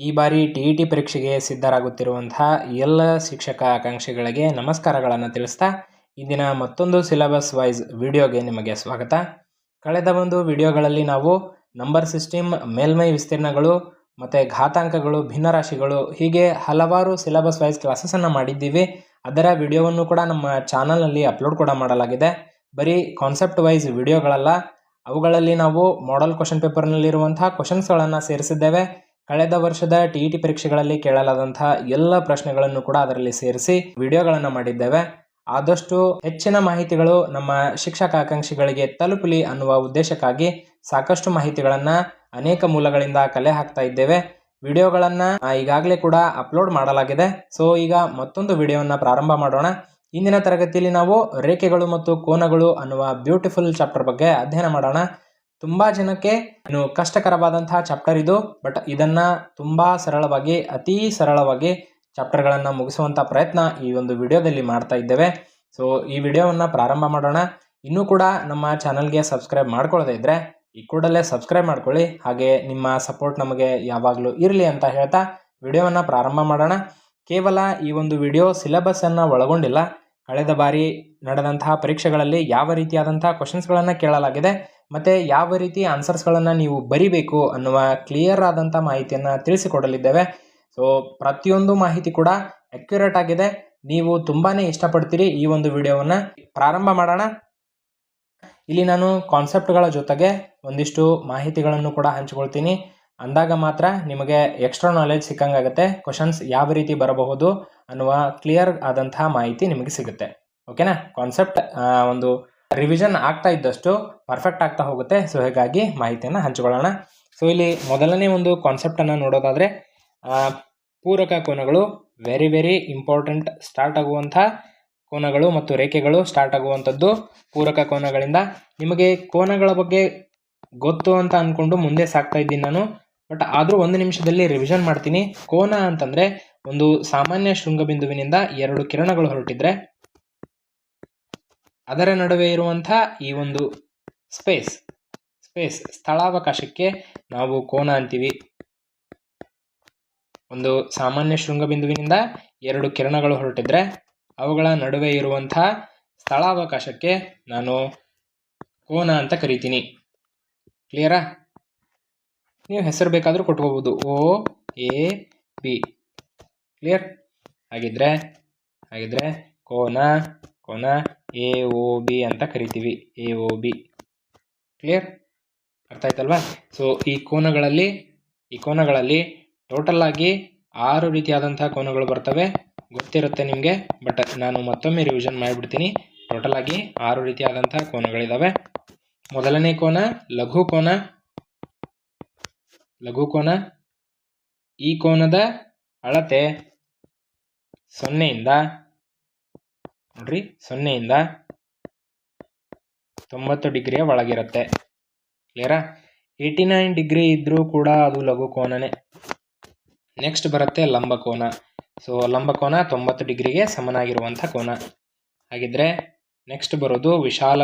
ಈ ಬಾರಿ ಟಿ ಪರೀಕ್ಷೆಗೆ ಸಿದ್ಧರಾಗುತ್ತಿರುವಂತಹ ಎಲ್ಲ ಶಿಕ್ಷಕ ಆಕಾಂಕ್ಷಿಗಳಿಗೆ ನಮಸ್ಕಾರಗಳನ್ನು ತಿಳಿಸ್ತಾ ಇಂದಿನ ಮತ್ತೊಂದು ಸಿಲೆಬಸ್ ವೈಸ್ ವಿಡಿಯೋಗೆ ನಿಮಗೆ ಸ್ವಾಗತ. ಕಳೆದ ಒಂದು ವಿಡಿಯೋಗಳಲ್ಲಿ ನಾವು ನಂಬರ್ ಸಿಸ್ಟಮ್, ಮೇಲ್ಮೈ ವಿಸ್ತೀರ್ಣಗಳು ಮತ್ತು ಘಾತಾಂಕಗಳು, ಭಿನ್ನರಾಶಿಗಳು ಹೀಗೆ ಹಲವಾರು ಸಿಲೆಬಸ್ ವೈಸ್ ಕ್ಲಾಸಸನ್ನು ಮಾಡಿದ್ದೀವಿ. ಅದರ ವಿಡಿಯೋವನ್ನು ಕೂಡ ನಮ್ಮ ಚಾನಲ್ನಲ್ಲಿ ಅಪ್ಲೋಡ್ ಕೂಡ ಮಾಡಲಾಗಿದೆ. ಬರೀ ಕಾನ್ಸೆಪ್ಟ್ ವೈಸ್ ವಿಡಿಯೋಗಳಲ್ಲ, ಅವುಗಳಲ್ಲಿ ನಾವು ಮಾಡೆಲ್ ಕ್ವಶನ್ ಪೇಪರ್ನಲ್ಲಿರುವಂತಹ ಕ್ವಶನ್ಸ್ಗಳನ್ನು ಸೇರಿಸಿದ್ದೇವೆ. ಕಳೆದ ವರ್ಷದ ಟಿ ಪರೀಕ್ಷೆಗಳಲ್ಲಿ ಕೇಳಲಾದಂತಹ ಎಲ್ಲ ಪ್ರಶ್ನೆಗಳನ್ನು ಕೂಡ ಅದರಲ್ಲಿ ಸೇರಿಸಿ ವಿಡಿಯೋಗಳನ್ನು ಮಾಡಿದ್ದೇವೆ. ಆದಷ್ಟು ಹೆಚ್ಚಿನ ಮಾಹಿತಿಗಳು ನಮ್ಮ ಶಿಕ್ಷಕ ಆಕಾಂಕ್ಷಿಗಳಿಗೆ ತಲುಪಲಿ ಅನ್ನುವ ಉದ್ದೇಶಕ್ಕಾಗಿ ಸಾಕಷ್ಟು ಮಾಹಿತಿಗಳನ್ನು ಅನೇಕ ಮೂಲಗಳಿಂದ ಕಲೆ ಹಾಕ್ತಾ ಇದ್ದೇವೆ. ವಿಡಿಯೋಗಳನ್ನು ಈಗಾಗಲೇ ಕೂಡ ಅಪ್ಲೋಡ್ ಮಾಡಲಾಗಿದೆ. ಸೊ ಈಗ ಮತ್ತೊಂದು ವಿಡಿಯೋವನ್ನು ಪ್ರಾರಂಭ ಮಾಡೋಣ. ಇಂದಿನ ತರಗತಿಯಲ್ಲಿ ನಾವು ರೇಖೆಗಳು ಮತ್ತು ಕೋನಗಳು ಅನ್ನುವ ಬ್ಯೂಟಿಫುಲ್ ಚಾಪ್ಟರ್ ಬಗ್ಗೆ ಅಧ್ಯಯನ ಮಾಡೋಣ. ತುಂಬಾ ಜನಕ್ಕೆ ಇನ್ನು ಕಷ್ಟಕರವಾದಂತಹ ಚಾಪ್ಟರ್ ಇದು, ಬಟ್ ಇದನ್ನ ತುಂಬಾ ಸರಳವಾಗಿ, ಅತಿ ಸರಳವಾಗಿ ಚಾಪ್ಟರ್ಗಳನ್ನು ಮುಗಿಸುವಂತ ಪ್ರಯತ್ನ ಈ ಒಂದು ವಿಡಿಯೋದಲ್ಲಿ ಮಾಡ್ತಾ ಇದ್ದೇವೆ. ಸೊ ಈ ವಿಡಿಯೋವನ್ನ ಪ್ರಾರಂಭ ಮಾಡೋಣ. ಇನ್ನೂ ಕೂಡ ನಮ್ಮ ಚಾನಲ್ಗೆ ಸಬ್ಸ್ಕ್ರೈಬ್ ಮಾಡ್ಕೊಳ್ಳದೆ ಇದ್ರೆ ಈ ಕೂಡಲೇ ಸಬ್ಸ್ಕ್ರೈಬ್ ಮಾಡ್ಕೊಳ್ಳಿ. ಹಾಗೆ ನಿಮ್ಮ ಸಪೋರ್ಟ್ ನಮಗೆ ಯಾವಾಗಲೂ ಇರಲಿ ಅಂತ ಹೇಳ್ತಾ ವಿಡಿಯೋವನ್ನ ಪ್ರಾರಂಭ ಮಾಡೋಣ. ಕೇವಲ ಈ ಒಂದು ವಿಡಿಯೋ ಸಿಲೆಬಸ್ ಅನ್ನ ಒಳಗೊಂಡಿಲ್ಲ. ಕಳೆದ ಬಾರಿ ನಡೆದಂತಹ ಪರೀಕ್ಷೆಗಳಲ್ಲಿ ಯಾವ ರೀತಿಯಾದಂತಹ ಕ್ವಶನ್ಸ್ಗಳನ್ನು ಕೇಳಲಾಗಿದೆ ಮತ್ತು ಯಾವ ರೀತಿ ಆನ್ಸರ್ಸ್ಗಳನ್ನು ನೀವು ಬರಿಬೇಕು ಅನ್ನುವ ಕ್ಲಿಯರ್ ಆದಂಥ ಮಾಹಿತಿಯನ್ನು ತಿಳಿಸಿಕೊಡಲಿದ್ದೇವೆ. ಸೊ ಪ್ರತಿಯೊಂದು ಮಾಹಿತಿ ಕೂಡ ಅಕ್ಯುರೇಟ್ ಆಗಿದೆ. ನೀವು ತುಂಬಾ ಇಷ್ಟಪಡ್ತೀರಿ ಈ ಒಂದು ವಿಡಿಯೋವನ್ನು. ಪ್ರಾರಂಭ ಮಾಡೋಣ. ಇಲ್ಲಿ ನಾನು ಕಾನ್ಸೆಪ್ಟ್ಗಳ ಜೊತೆಗೆ ಒಂದಿಷ್ಟು ಮಾಹಿತಿಗಳನ್ನು ಕೂಡ ಹಂಚಿಕೊಳ್ತೀನಿ. ಅಂದಾಗ ಮಾತ್ರ ನಿಮಗೆ ಎಕ್ಸ್ಟ್ರಾ ನಾಲೆಜ್ ಸಿಕ್ಕಂಗಾಗುತ್ತೆ. ಕ್ವಶನ್ಸ್ ಯಾವ ರೀತಿ ಬರಬಹುದು ಅನ್ನುವ ಕ್ಲಿಯರ್ ಆದಂತಹ ಮಾಹಿತಿ ನಿಮಗೆ ಸಿಗುತ್ತೆ. ಓಕೆನಾ? ಕಾನ್ಸೆಪ್ಟ್ ಒಂದು ರಿವಿಷನ್ ಆಗ್ತಾ ಇದ್ದಷ್ಟು ಪರ್ಫೆಕ್ಟ್ ಆಗ್ತಾ ಹೋಗುತ್ತೆ. ಸೊ ಹೀಗಾಗಿ ಮಾಹಿತಿಯನ್ನು ಹಂಚಿಕೊಳ್ಳೋಣ. ಸೊ ಇಲ್ಲಿ ಮೊದಲನೇ ಒಂದು ಕಾನ್ಸೆಪ್ಟನ್ನು ನೋಡೋದಾದರೆ, ಪೂರಕ ಕೋನಗಳು ವೆರಿ ವೆರಿ ಇಂಪಾರ್ಟೆಂಟ್. ಸ್ಟಾರ್ಟ್ ಆಗುವಂಥ ಕೋನಗಳು ಮತ್ತು ರೇಖೆಗಳು ಸ್ಟಾರ್ಟ್ ಆಗುವಂಥದ್ದು ಪೂರಕ ಕೋನಗಳಿಂದ. ನಿಮಗೆ ಕೋನಗಳ ಬಗ್ಗೆ ಗೊತ್ತು ಅಂತ ಅಂದ್ಕೊಂಡು ಮುಂದೆ ಸಾಕ್ತಾ ಇದ್ದೀನಿ ನಾನು, ಬಟ್ ಆದರೂ ಒಂದು ನಿಮಿಷದಲ್ಲಿ ರಿವಿಷನ್ ಮಾಡ್ತೀನಿ. ಕೋನ ಅಂತಂದರೆ ಒಂದು ಸಾಮಾನ್ಯ ಶೃಂಗಬಿಂದುವಿನಿಂದ ಎರಡು ಕಿರಣಗಳು ಹೊರಟಿದ್ರೆ ಅದರ ನಡುವೆ ಇರುವಂಥ ಈ ಒಂದು ಸ್ಪೇಸ್ ಸ್ಥಳಾವಕಾಶಕ್ಕೆ ನಾವು ಕೋನ ಅಂತೀವಿ. ಒಂದು ಸಾಮಾನ್ಯ ಶೃಂಗಬಿಂದುವಿನಿಂದ ಎರಡು ಕಿರಣಗಳು ಹೊರಟಿದ್ರೆ ಅವುಗಳ ನಡುವೆ ಇರುವಂಥ ಸ್ಥಳಾವಕಾಶಕ್ಕೆ ನಾನು ಕೋನ ಅಂತ ಕರಿತೀನಿ. ಕ್ಲಿಯರಾ? ನೀವು ಹೆಸರು ಬೇಕಾದರೂ ಕೊಟ್ಕೋಬೋದು, OAB. ಕ್ಲಿಯರ್? ಹಾಗಿದ್ರೆ ಕೋನ AOB ಅಂತ ಕರಿತೀವಿ. AOB. ಕ್ಲಿಯರ್? ಅರ್ಥ ಆಯ್ತಲ್ವಾ? ಸೊ ಈ ಕೋನಗಳಲ್ಲಿ ಟೋಟಲ್ ಆಗಿ 6 ರೀತಿಯಾದಂತಹ ಕೋನಗಳು ಬರ್ತವೆ. ಗೊತ್ತಿರುತ್ತೆ ನಿಮಗೆ, ಬಟ್ ನಾನು ಮತ್ತೊಮ್ಮೆ ರಿವಿಷನ್ ಮಾಡಿಬಿಡ್ತೀನಿ. ಟೋಟಲ್ ಆಗಿ 6 ರೀತಿಯಾದಂತಹ ಕೋನಗಳಿದ್ದಾವೆ. ಮೊದಲನೇ ಕೋನ ಲಘು ಕೋನ. ಈ ಕೋನದ ಅಳತೆ 0ಯಿಂದ 90 ಡಿಗ್ರಿಯ ಒಳಗಿರುತ್ತೆ. ಕ್ಲಿಯರಾ? 89 ಡಿಗ್ರಿ ಇದ್ರೂ ಕೂಡ ಅದು ಲಘು ಕೋನನೇ. ನೆಕ್ಸ್ಟ್ ಬರುತ್ತೆ ಲಂಬಕೋನ. ಸೊ ಲಂಬಕೋನ 90 ಡಿಗ್ರಿಗೆ ಸಮನಾಗಿರುವಂಥ ಕೋನ. ಹಾಗಿದ್ರೆ ನೆಕ್ಸ್ಟ್ ಬರೋದು ವಿಶಾಲ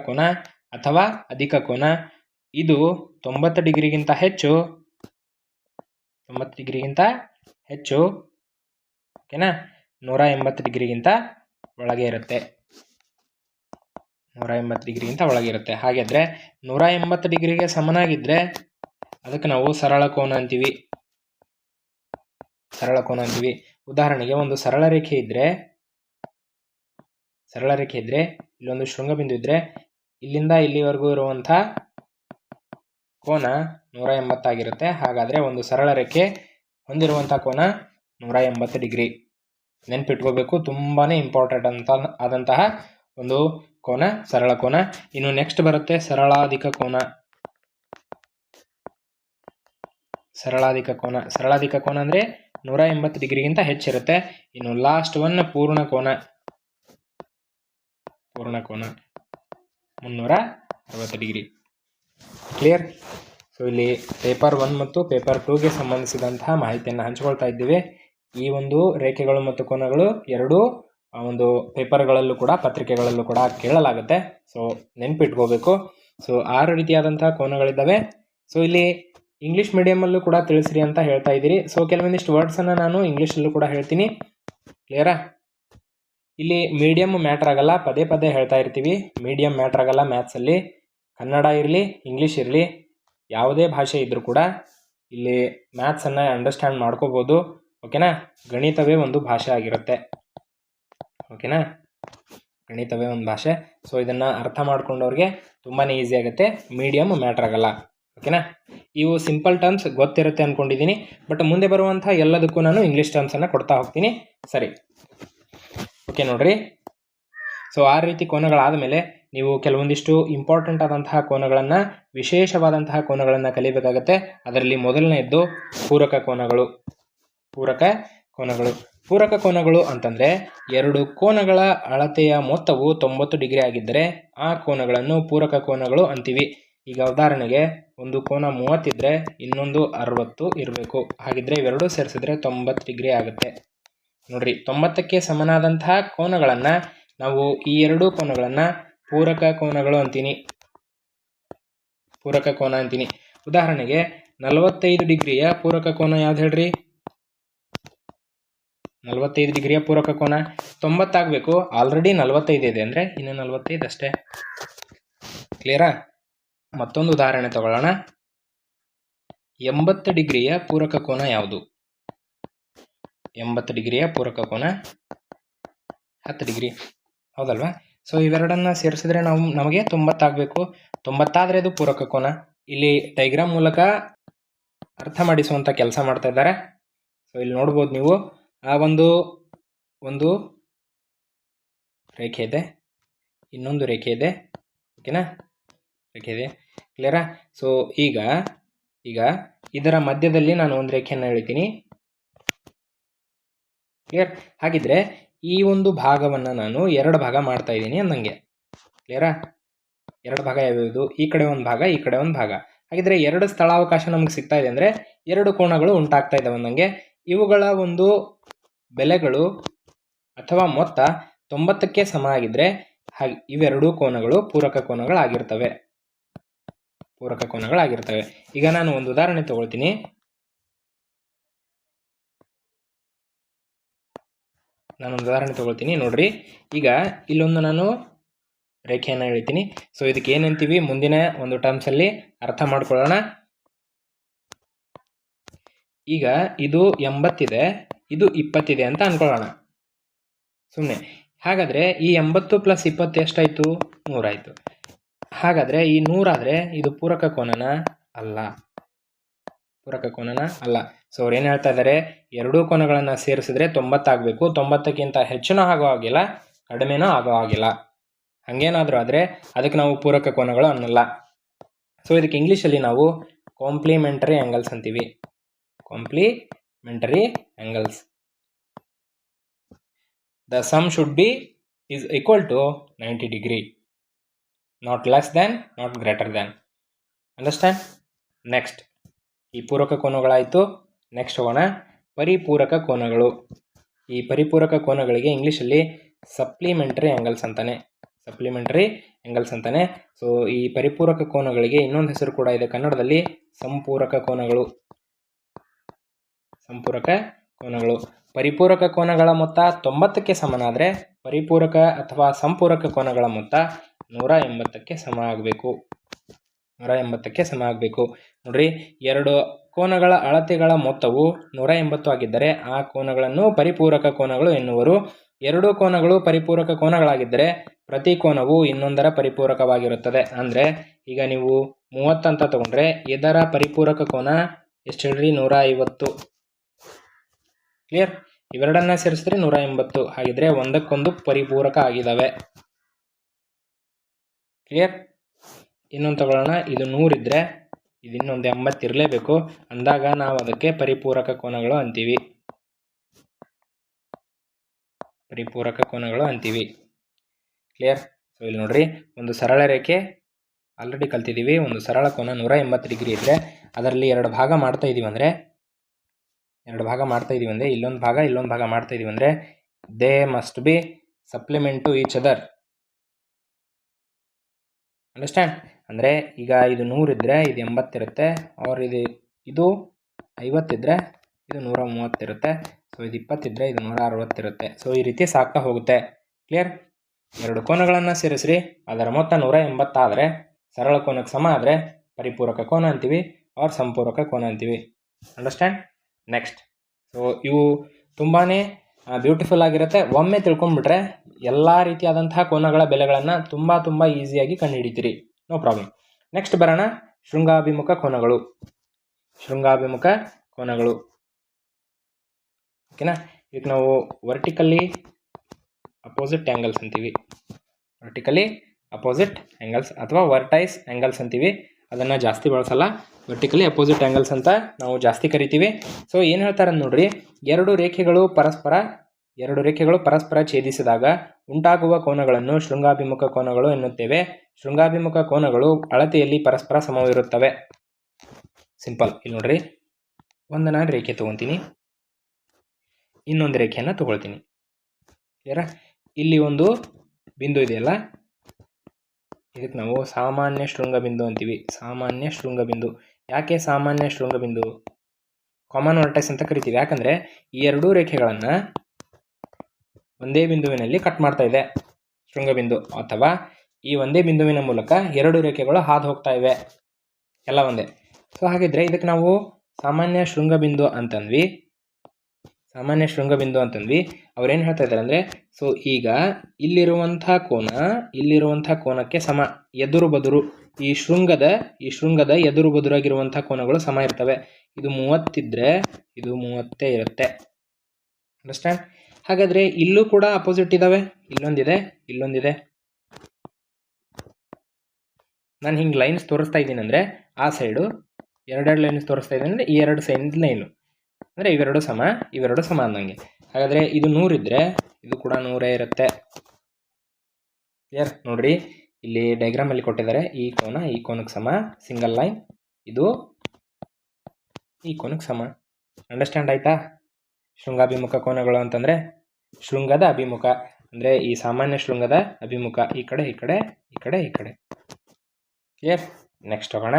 ಕೋನ ಅಥವಾ ಅಧಿಕ ಕೋನ. ಇದು 90 ಡಿಗ್ರಿಗಿಂತ ಹೆಚ್ಚು ಓಕೆನಾ, 180 ಡಿಗ್ರಿಗಿಂತ ಒಳಗೆ ಇರುತ್ತೆ. 180 ಡಿಗ್ರಿಗಿಂತ ಒಳಗಿರುತ್ತೆ. ಹಾಗಾದರೆ 180 ಡಿಗ್ರಿಗೆ ಸಮನಾಗಿದ್ದರೆ ಅದಕ್ಕೆ ನಾವು ಸರಳ ಕೋನ ಅಂತೀವಿ. ಉದಾಹರಣೆಗೆ ಒಂದು ಸರಳ ರೇಖೆ ಇದ್ದರೆ ಇಲ್ಲೊಂದು ಶೃಂಗಬಿಂದು ಇದ್ದರೆ ಇಲ್ಲಿಂದ ಇಲ್ಲಿವರೆಗೂ ಇರುವಂಥ ಕೋನ 180 ಆಗಿರುತ್ತೆ. ಹಾಗಾದರೆ ಒಂದು ಸರಳ ರೇಖೆ ಹೊಂದಿರುವಂಥ ಕೋನ 180 ಡಿಗ್ರಿ. ನೆನ್ಪಿಟ್ಕೋಬೇಕು, ತುಂಬಾ ಇಂಪಾರ್ಟೆಂಟ್ ಆದಂತಹ ಒಂದು ಕೋನ ಸರಳ ಕೋನ. ಇನ್ನು ನೆಕ್ಸ್ಟ್ ಬರುತ್ತೆ ಸರಳಾಧಿಕ ಕೋನ ಅಂದರೆ 180 ಡಿಗ್ರಿಗಿಂತ ಹೆಚ್ಚಿರುತ್ತೆ. ಇನ್ನು ಲಾಸ್ಟ್ ಒನ್ ಪೂರ್ಣ ಕೋನ 360 ಡಿಗ್ರಿ. ಕ್ಲಿಯರ್? ಸೊ ಇಲ್ಲಿ ಪೇಪರ್ 1 ಮತ್ತು ಪೇಪರ್ 2ಗೆ ಸಂಬಂಧಿಸಿದಂತಹ ಮಾಹಿತಿಯನ್ನು ಹಂಚಿಕೊಳ್ತಾ ಇದ್ದೀವಿ. ಈ ಒಂದು ರೇಖೆಗಳು ಮತ್ತು ಕೋನಗಳು ಎರಡೂ ಒಂದು ಪೇಪರ್ಗಳಲ್ಲೂ ಕೂಡ, ಪತ್ರಿಕೆಗಳಲ್ಲೂ ಕೂಡ ಕೇಳಲಾಗುತ್ತೆ. ಸೊ ನೆನ್ಪಿಟ್ಕೋಬೇಕು. ಸೊ 6 ರೀತಿಯಾದಂತಹ ಕೋನಗಳಿದ್ದಾವೆ. ಸೊ ಇಲ್ಲಿ ಇಂಗ್ಲೀಷ್ ಮೀಡಿಯಮಲ್ಲೂ ಕೂಡ ತಿಳಿಸ್ರಿ ಅಂತ ಹೇಳ್ತಾ ಇದ್ದೀರಿ. ಸೊ ಕೆಲವೊಂದಿಷ್ಟು ವರ್ಡ್ಸನ್ನು ನಾನು ಇಂಗ್ಲೀಷಲ್ಲೂ ಕೂಡ ಹೇಳ್ತೀನಿ. ಕ್ಲಿಯರಾ? ಇಲ್ಲಿ ಮೀಡಿಯಮ್ ಮ್ಯಾಟ್ರ್ ಆಗಲ್ಲ, ಪದೇ ಪದೇ ಹೇಳ್ತಾ ಇರ್ತೀವಿ. ಮೀಡಿಯಮ್ ಮ್ಯಾಟ್ರ್ ಆಗಲ್ಲ ಮ್ಯಾಥ್ಸಲ್ಲಿ. ಕನ್ನಡ ಇರಲಿ, ಇಂಗ್ಲೀಷ್ ಇರಲಿ, ಯಾವುದೇ ಭಾಷೆ ಇದ್ದರೂ ಕೂಡ ಇಲ್ಲಿ ಮ್ಯಾಥ್ಸನ್ನು ಅಂಡರ್ಸ್ಟ್ಯಾಂಡ್ ಮಾಡ್ಕೋಬೋದು. ಓಕೆನಾ? ಗಣಿತವೇ ಒಂದು ಭಾಷೆ ಆಗಿರುತ್ತೆ. ಓಕೆನಾ? ಗಣಿತವೇ ಒಂದು ಭಾಷೆ. ಸೊ ಇದನ್ನು ಅರ್ಥ ಮಾಡ್ಕೊಂಡವ್ರಿಗೆ ತುಂಬಾ ಈಸಿ ಆಗುತ್ತೆ. ಮೀಡಿಯಮ್ ಮ್ಯಾಟ್ರ್ ಆಗಲ್ಲ. ಓಕೆನಾ? ಇವು ಸಿಂಪಲ್ ಟರ್ಮ್ಸ್ ಗೊತ್ತಿರುತ್ತೆ ಅಂದ್ಕೊಂಡಿದ್ದೀನಿ. ಬಟ್ ಮುಂದೆ ಬರುವಂಥ ಎಲ್ಲದಕ್ಕೂ ನಾನು ಇಂಗ್ಲೀಷ್ ಟರ್ಮ್ಸನ್ನು ಕೊಡ್ತಾ ಹೋಗ್ತೀನಿ. ಸರಿ, ಓಕೆ ನೋಡ್ರಿ. ಸೊ ಆ ರೀತಿ ಕೋನಗಳಾದ ಮೇಲೆ ನೀವು ಕೆಲವೊಂದಿಷ್ಟು ಇಂಪಾರ್ಟೆಂಟ್ ಆದಂತಹ ಕೋನಗಳನ್ನು, ವಿಶೇಷವಾದಂತಹ ಕೋನಗಳನ್ನು ಕಲಿಬೇಕಾಗತ್ತೆ. ಅದರಲ್ಲಿ ಮೊದಲನೆಯದ್ದು ಪೂರಕ ಕೋನಗಳು. ಪೂರಕ ಕೋನಗಳು ಅಂತಂದರೆ ಎರಡು ಕೋನಗಳ ಅಳತೆಯ ಮೊತ್ತವು 90 ಡಿಗ್ರಿ ಆಗಿದ್ದರೆ ಆ ಕೋನಗಳನ್ನು ಪೂರಕ ಕೋನಗಳು ಅಂತೀವಿ. ಈಗ ಉದಾಹರಣೆಗೆ ಒಂದು ಕೋನ 30 ಇದ್ದರೆ ಇನ್ನೊಂದು 60 ಇರಬೇಕು. ಹಾಗಿದ್ರೆ ಇವೆರಡೂ ಸೇರಿಸಿದ್ರೆ 90 ಡಿಗ್ರಿ ಆಗುತ್ತೆ. ನೋಡ್ರಿ, 90ಕ್ಕೆ ಸಮನಾದಂತಹ ಕೋನಗಳನ್ನು ನಾವು ಈ ಎರಡೂ ಕೋನಗಳನ್ನು ಪೂರಕ ಕೋನಗಳು ಅಂತೀನಿ. ಪೂರಕ ಕೋನ ಅಂತೀನಿ. ಉದಾಹರಣೆಗೆ 45 ಡಿಗ್ರಿಯ ಪೂರಕ ಕೋನ ಯಾವ್ದು ಹೇಳ್ರಿ? 45 ಡಿಗ್ರಿಯ ಪೂರಕ ಕೋನ 90 ಆಗಬೇಕು. ಆಲ್ರೆಡಿ 45 ಇದೆ ಅಂದರೆ ಇನ್ನು 45 ಅಷ್ಟೇ. ಕ್ಲಿಯರಾ? ಮತ್ತೊಂದು ಉದಾಹರಣೆ ತಗೊಳ್ಳೋಣ. 80 ಡಿಗ್ರಿಯ ಪೂರಕ ಕೋನ ಯಾವುದು? 80 ಡಿಗ್ರಿಯ ಪೂರಕ ಕೋನ 10 ಡಿಗ್ರಿ, ಹೌದಲ್ವಾ? ಸೊ ಇವೆರಡನ್ನ ಸೇರಿಸಿದ್ರೆ ನಮಗೆ 90 ಆಗಬೇಕು. 90 ಆದರೆ ಅದು ಪೂರಕ ಕೋನ. ಇಲ್ಲಿ ಡೈಗ್ರಾಮ್ ಮೂಲಕ ಅರ್ಥ ಮಾಡಿಸುವಂಥ ಕೆಲಸ ಮಾಡ್ತಾ ಇದ್ದಾರೆ. ಸೊ ಇಲ್ಲಿ ನೋಡ್ಬೋದು ನೀವು, ಆ ಒಂದು ರೇಖೆ ಇದೆ, ಇನ್ನೊಂದು ರೇಖೆ ಇದೆ. ಓಕೆನಾ? ರೇಖೆ ಇದೆ. ಕ್ಲಿಯರಾ? ಸೊ ಈಗ ಇದರ ಮಧ್ಯದಲ್ಲಿ ನಾನು ಒಂದು ರೇಖೆಯನ್ನು ಎಳಿತೀನಿ. ಕ್ಲಿಯರ್? ಹಾಗಿದ್ರೆ ಈ ಒಂದು ಭಾಗವನ್ನು ನಾನು 2 ಭಾಗ ಮಾಡ್ತಾ ಇದ್ದೀನಿ ಅಂದಂಗೆ. ಕ್ಲಿಯರಾ? 2 ಭಾಗ ಯಾವ್ಯಾವುದು? ಈ ಕಡೆ ಒಂದು ಭಾಗ, ಈ ಕಡೆ ಒಂದು ಭಾಗ. ಹಾಗಿದ್ರೆ 2 ಸ್ಥಳಾವಕಾಶ ನಮ್ಗೆ ಸಿಗ್ತಾ ಇದೆ ಅಂದರೆ 2 ಕೋನಗಳು ಉಂಟಾಗ್ತಾ ಇದ್ದಾವೆ ಅಂದಂಗೆ. ಇವುಗಳ ಒಂದು ಬೆಲೆಗಳು ಅಥವಾ ಮೊತ್ತ 90ಕ್ಕೆ ಸಮ ಆಗಿದ್ರೆ ಇವೆರಡೂ ಕೋನಗಳು ಪೂರಕ ಕೋನಗಳಾಗಿರ್ತವೆ. ಈಗ ನಾನು ಒಂದು ಉದಾಹರಣೆ ತಗೊಳ್ತೀನಿ. ನೋಡ್ರಿ, ಈಗ ಇಲ್ಲೊಂದು ನಾನು ರೇಖೆಯನ್ನು ಹೇಳ್ತೀನಿ. ಸೊ ಇದಕ್ಕೆ ಏನಂತೀವಿ ಮುಂದಿನ ಒಂದು ಟರ್ಮ್ಸಲ್ಲಿ ಅರ್ಥ ಮಾಡ್ಕೊಳ್ಳೋಣ. ಈಗ ಇದು 80 ಇದೆ, ಇದು 20 ಇದೆ ಅಂತ ಅನ್ಕೊಳ್ಳೋಣ ಸುಮ್ಮನೆ. ಹಾಗಾದರೆ ಈ 80 + 20 ಎಷ್ಟಾಯಿತು? 100 ಆಯಿತು. ಹಾಗಾದರೆ ಈ 100 ಆದರೆ ಇದು ಪೂರಕ ಕೋನನ ಅಲ್ಲ. ಸೊ ಅವ್ರು ಏನು ಹೇಳ್ತಾ ಇದ್ದಾರೆ? ಎರಡೂ ಕೋನಗಳನ್ನು ಸೇರಿಸಿದ್ರೆ 90 ಆಗಬೇಕು. 90ಕ್ಕಿಂತ ಹೆಚ್ಚಿನೂ ಆಗೋ ಆಗಿಲ್ಲ, ಕಡಿಮೆನೂ ಆಗೋ ಆಗಿಲ್ಲ. ಹಾಗೇನಾದರೂ ಆದರೆ ಅದಕ್ಕೆ ನಾವು ಪೂರಕ ಕೋನಗಳು ಅನ್ನಲ್ಲ. ಸೊ ಇದಕ್ಕೆ ಇಂಗ್ಲೀಷಲ್ಲಿ ನಾವು ಕಾಂಪ್ಲಿಮೆಂಟರಿ ಆ್ಯಂಗಲ್ಸ್ ಅಂತೀವಿ. Complementary angles. The sum should be is equal to 90 degree. Not less than, not greater than. Understand? Next. ಈ ಪೂರಕ ಕೋನಗಳಾಯಿತು. ನೆಕ್ಸ್ಟ್ ಹೋಗೋಣ ಪರಿಪೂರಕ ಕೋನಗಳು. ಈ ಪರಿಪೂರಕ ಕೋನಗಳಿಗೆ ಇಂಗ್ಲೀಷಲ್ಲಿ ಸಪ್ಲಿಮೆಂಟರಿ ಆ್ಯಂಗಲ್ಸ್ ಅಂತಾನೆ. ಸೊ ಈ ಪರಿಪೂರಕ ಕೋನಗಳಿಗೆ ಇನ್ನೊಂದು ಹೆಸರು ಕೂಡ ಇದೆ ಕನ್ನಡದಲ್ಲಿ, ಸಂಪೂರಕ ಕೋನಗಳು. ಪರಿಪೂರಕ ಕೋನಗಳ ಮೊತ್ತ 90ಕ್ಕೆ ಸಮನಾದರೆ ಪರಿಪೂರಕ ಅಥವಾ ಸಂಪೂರಕ ಕೋನಗಳ ಮೊತ್ತ 180ಕ್ಕೆ ಸಮ ಆಗಬೇಕು. ನೋಡ್ರಿ, ಎರಡು ಕೋನಗಳ ಅಳತೆಗಳ ಮೊತ್ತವು 180 ಆಗಿದ್ದರೆ ಆ ಕೋನಗಳನ್ನು ಪರಿಪೂರಕ ಕೋನಗಳು ಎನ್ನುವರು. ಎರಡು ಕೋನಗಳು ಪರಿಪೂರಕ ಕೋನಗಳಾಗಿದ್ದರೆ ಪ್ರತಿ ಕೋನವು ಇನ್ನೊಂದರ ಪರಿಪೂರಕವಾಗಿರುತ್ತದೆ. ಅಂದರೆ ಈಗ ನೀವು 30 ಅಂತ ತಗೊಂಡ್ರೆ ಇದರ ಪರಿಪೂರಕ ಕೋನ ಎಷ್ಟು ಹೇಳ್ರಿ? 150. ಕ್ಲಿಯರ್? ಇವೆರಡನ್ನ ಸೇರಿಸಿದ್ರೆ 180. ಹಾಗಿದ್ರೆ ಒಂದಕ್ಕೊಂದು ಪರಿಪೂರಕ ಆಗಿದ್ದಾವೆ. ಕ್ಲಿಯರ್? ಇನ್ನೊಂದು ತಗೊಳ್ಳೋಣ. ಇದು 100 ಇದ್ದರೆ ಇದು ಇನ್ನೊಂದು 80 ಇರಲೇಬೇಕು. ಅಂದಾಗ ನಾವು ಅದಕ್ಕೆ ಪರಿಪೂರಕ ಕೋನಗಳು ಅಂತೀವಿ. ಕ್ಲಿಯರ್? ಸೊ ಇಲ್ಲಿ ನೋಡ್ರಿ, ಒಂದು ಸರಳ ರೇಖೆ ಆಲ್ರೆಡಿ ಕಲ್ತಿದ್ದೀವಿ. ಒಂದು ಸರಳ ಕೋನ 180 ಡಿಗ್ರಿ ಇದ್ದರೆ ಅದರಲ್ಲಿ 2 ಭಾಗ ಮಾಡ್ತಾ ಇದ್ದೀವಿ ಅಂದರೆ ಇಲ್ಲೊಂದು ಭಾಗ ಮಾಡ್ತಾ ಇದ್ದೀವಿ ಅಂದರೆ they must be supplement to each other. Understand? ಅಂದರೆ ಈಗ ಇದು 100 ಇದ್ದರೆ ಇದು 80 ಇರುತ್ತೆ, ಅವ್ರ ಇದು ಇದು 50 ಇದ್ದರೆ ಇದು 130 ಇರುತ್ತೆ. ಸೊ ಇದು 20 ಇದ್ದರೆ ಇದು 160 ಇರುತ್ತೆ. ಸೊ ಈ ರೀತಿ ಸಾಗ್ತಾ ಹೋಗುತ್ತೆ. ಕ್ಲಿಯರ್? ಎರಡು ಕೋನಗಳನ್ನು ಸೇರಿಸ್ರಿ, ಅದರ ಮೊತ್ತ 180 ಆದರೆ ಸರಳ ಕೋನಕ್ಕೆ ಸಮ ಆದರೆ ಪರಿಪೂರಕ ಕೋನ ಅಂತೀವಿ ಆರ್ ಸಂಪೂರಕ ಕೋನ ಅಂತೀವಿ. ಅಂಡರ್ಸ್ಟ್ಯಾಂಡ್? ನೆಕ್ಸ್ಟ್, ಸೊ ಇವು ತುಂಬಾ ಬ್ಯೂಟಿಫುಲ್ ಆಗಿರುತ್ತೆ. ಒಮ್ಮೆ ತಿಳ್ಕೊಂಡ್ಬಿಟ್ರೆ ಎಲ್ಲ ರೀತಿಯಾದಂತಹ ಕೋನಗಳ ಬೆಲೆಗಳನ್ನು ತುಂಬ ಈಸಿಯಾಗಿ ಕಂಡುಹಿಡಿತೀರಿ. No problem. ನೆಕ್ಸ್ಟ್ ಬರೋಣ ಶೃಂಗಾಭಿಮುಖ ಕೋನಗಳು. ಶೃಂಗಾಭಿಮುಖ ಕೋನಗಳು, ಓಕೆನಾ? ಇದಕ್ಕೆ ನಾವು ವರ್ಟಿಕಲಿ ಅಪೋಸಿಟ್ ಆ್ಯಂಗಲ್ಸ್ ಅಂತೀವಿ. ವರ್ಟಿಕಲಿ ಅಪೋಸಿಟ್ ಆ್ಯಂಗಲ್ಸ್ ಅಥವಾ ವರ್ಟೈಸ್ ಆ್ಯಂಗಲ್ಸ್ ಅಂತೀವಿ. ಅದನ್ನು ಜಾಸ್ತಿ ಬಳಸಲ್ಲ, ವರ್ಟಿಕಲಿ ಅಪೋಸಿಟ್ ಆ್ಯಂಗಲ್ಸ್ ಅಂತ ನಾವು ಜಾಸ್ತಿ ಕರಿತೀವಿ. ಸೊ ಏನು ಹೇಳ್ತಾರೆ ನೋಡ್ರಿ, ಎರಡು ರೇಖೆಗಳು ಪರಸ್ಪರ ಛೇದಿಸಿದಾಗ ಉಂಟಾಗುವ ಕೋನಗಳನ್ನು ಶೃಂಗಾಭಿಮುಖ ಕೋನಗಳು ಎನ್ನುತ್ತೇವೆ. ಶೃಂಗಾಭಿಮುಖ ಕೋನಗಳು ಅಳತೆಯಲ್ಲಿ ಪರಸ್ಪರ ಸಮವಿರುತ್ತವೆ. ಸಿಂಪಲ್. ಇಲ್ಲಿ ನೋಡ್ರಿ, ಒಂದು ನಾನು ರೇಖೆ ತೊಗೊತೀನಿ, ಇನ್ನೊಂದು ರೇಖೆಯನ್ನು ತೊಗೊಳ್ತೀನಿ. ಕ್ಲಿಯರಾ? ಇಲ್ಲಿ ಒಂದು ಬಿಂದು ಇದೆಯಲ್ಲ, ಇದಕ್ಕೆ ನಾವು ಸಾಮಾನ್ಯ ಶೃಂಗಬಿಂದು ಅಂತೀವಿ. ಸಾಮಾನ್ಯ ಶೃಂಗಬಿಂದು. ಯಾಕೆ ಸಾಮಾನ್ಯ ಶೃಂಗಬಿಂದು? ಕಾಮನ್ ವರ್ಟೈಸ್ ಅಂತ ಕರಿತೀವಿ. ಯಾಕಂದರೆ ಈ ಎರಡೂ ರೇಖೆಗಳನ್ನು ಒಂದೇ ಬಿಂದುವಿನಲ್ಲಿ ಕಟ್ ಮಾಡ್ತಾ ಇದೆ ಶೃಂಗಬಿಂದು, ಅಥವಾ ಈ ಒಂದೇ ಬಿಂದುವಿನ ಮೂಲಕ ಎರಡು ರೇಖೆಗಳು ಹಾದು ಹೋಗ್ತಾ ಇವೆ, ಎಲ್ಲ ಒಂದೇ. ಸೊ ಹಾಗಿದ್ರೆ ಇದಕ್ಕೆ ನಾವು ಸಾಮಾನ್ಯ ಶೃಂಗಬಿಂದು ಅಂತಂದ್ವಿ. ಅವ್ರೇನು ಹೇಳ್ತಾ ಇದ್ದಾರೆ ಅಂದರೆ, ಸೊ ಈಗ ಇಲ್ಲಿರುವಂಥ ಕೋನಕ್ಕೆ ಸಮ, ಎದುರು ಬದುರು, ಈ ಶೃಂಗದ ಎದುರು ಬದುರಾಗಿರುವಂಥ ಕೋನಗಳು ಸಮ ಇರ್ತವೆ. ಇದು 30 ಇದ್ದರೆ ಇದು 30 ಇರುತ್ತೆ. ಅಂಡರ್ಸ್ಟ್ಯಾಂಡ್? ಹಾಗಾದರೆ ಇಲ್ಲೂ ಕೂಡ ಅಪೋಸಿಟ್ ಇದ್ದಾವೆ. ಇಲ್ಲೊಂದಿದೆ. ನಾನು ಹಿಂಗೆ ಲೈನ್ಸ್ ತೋರಿಸ್ತಾ ಇದ್ದೀನಿ ಅಂದರೆ ಆ ಸೈಡು ಎರಡೆರಡು ಲೈನ್ಸ್ ತೋರಿಸ್ತಾ ಇದ್ದೀನಿ ಅಂದರೆ ಈ ಎರಡು ಸೈಡ್ ಲೈನು ಅಂದರೆ ಇವೆರಡು ಸಮ ಅಂದಂಗೆ. ಹಾಗಾದರೆ ಇದು 100 ಇದ್ದರೆ ಇದು ಕೂಡ 100 ಇರುತ್ತೆ. ಕ್ಲಿಯರ್? ನೋಡ್ರಿ, ಇಲ್ಲಿ ಡಯಾಗ್ರಾಮಲ್ಲಿ ಕೊಟ್ಟಿದ್ದಾರೆ, ಈ ಕೋನಕ್ಕೆ ಸಮ ಸಿಂಗಲ್ ಲೈನ್, ಇದು ಈ ಕೋನಕ್ಕೆ ಸಮ. ಅಂಡರ್ಸ್ಟ್ಯಾಂಡ್ ಆಯಿತಾ? ಶೃಂಗಾಭಿಮುಖ ಕೋನಗಳು ಅಂತಂದರೆ ಶೃಂಗದ ಅಭಿಮುಖ ಅಂದರೆ ಈ ಸಾಮಾನ್ಯ ಶೃಂಗದ ಅಭಿಮುಖ, ಈ ಕಡೆ. ಕ್ಲಿಯರ್? ನೆಕ್ಸ್ಟ್ ಹೋಗೋಣ.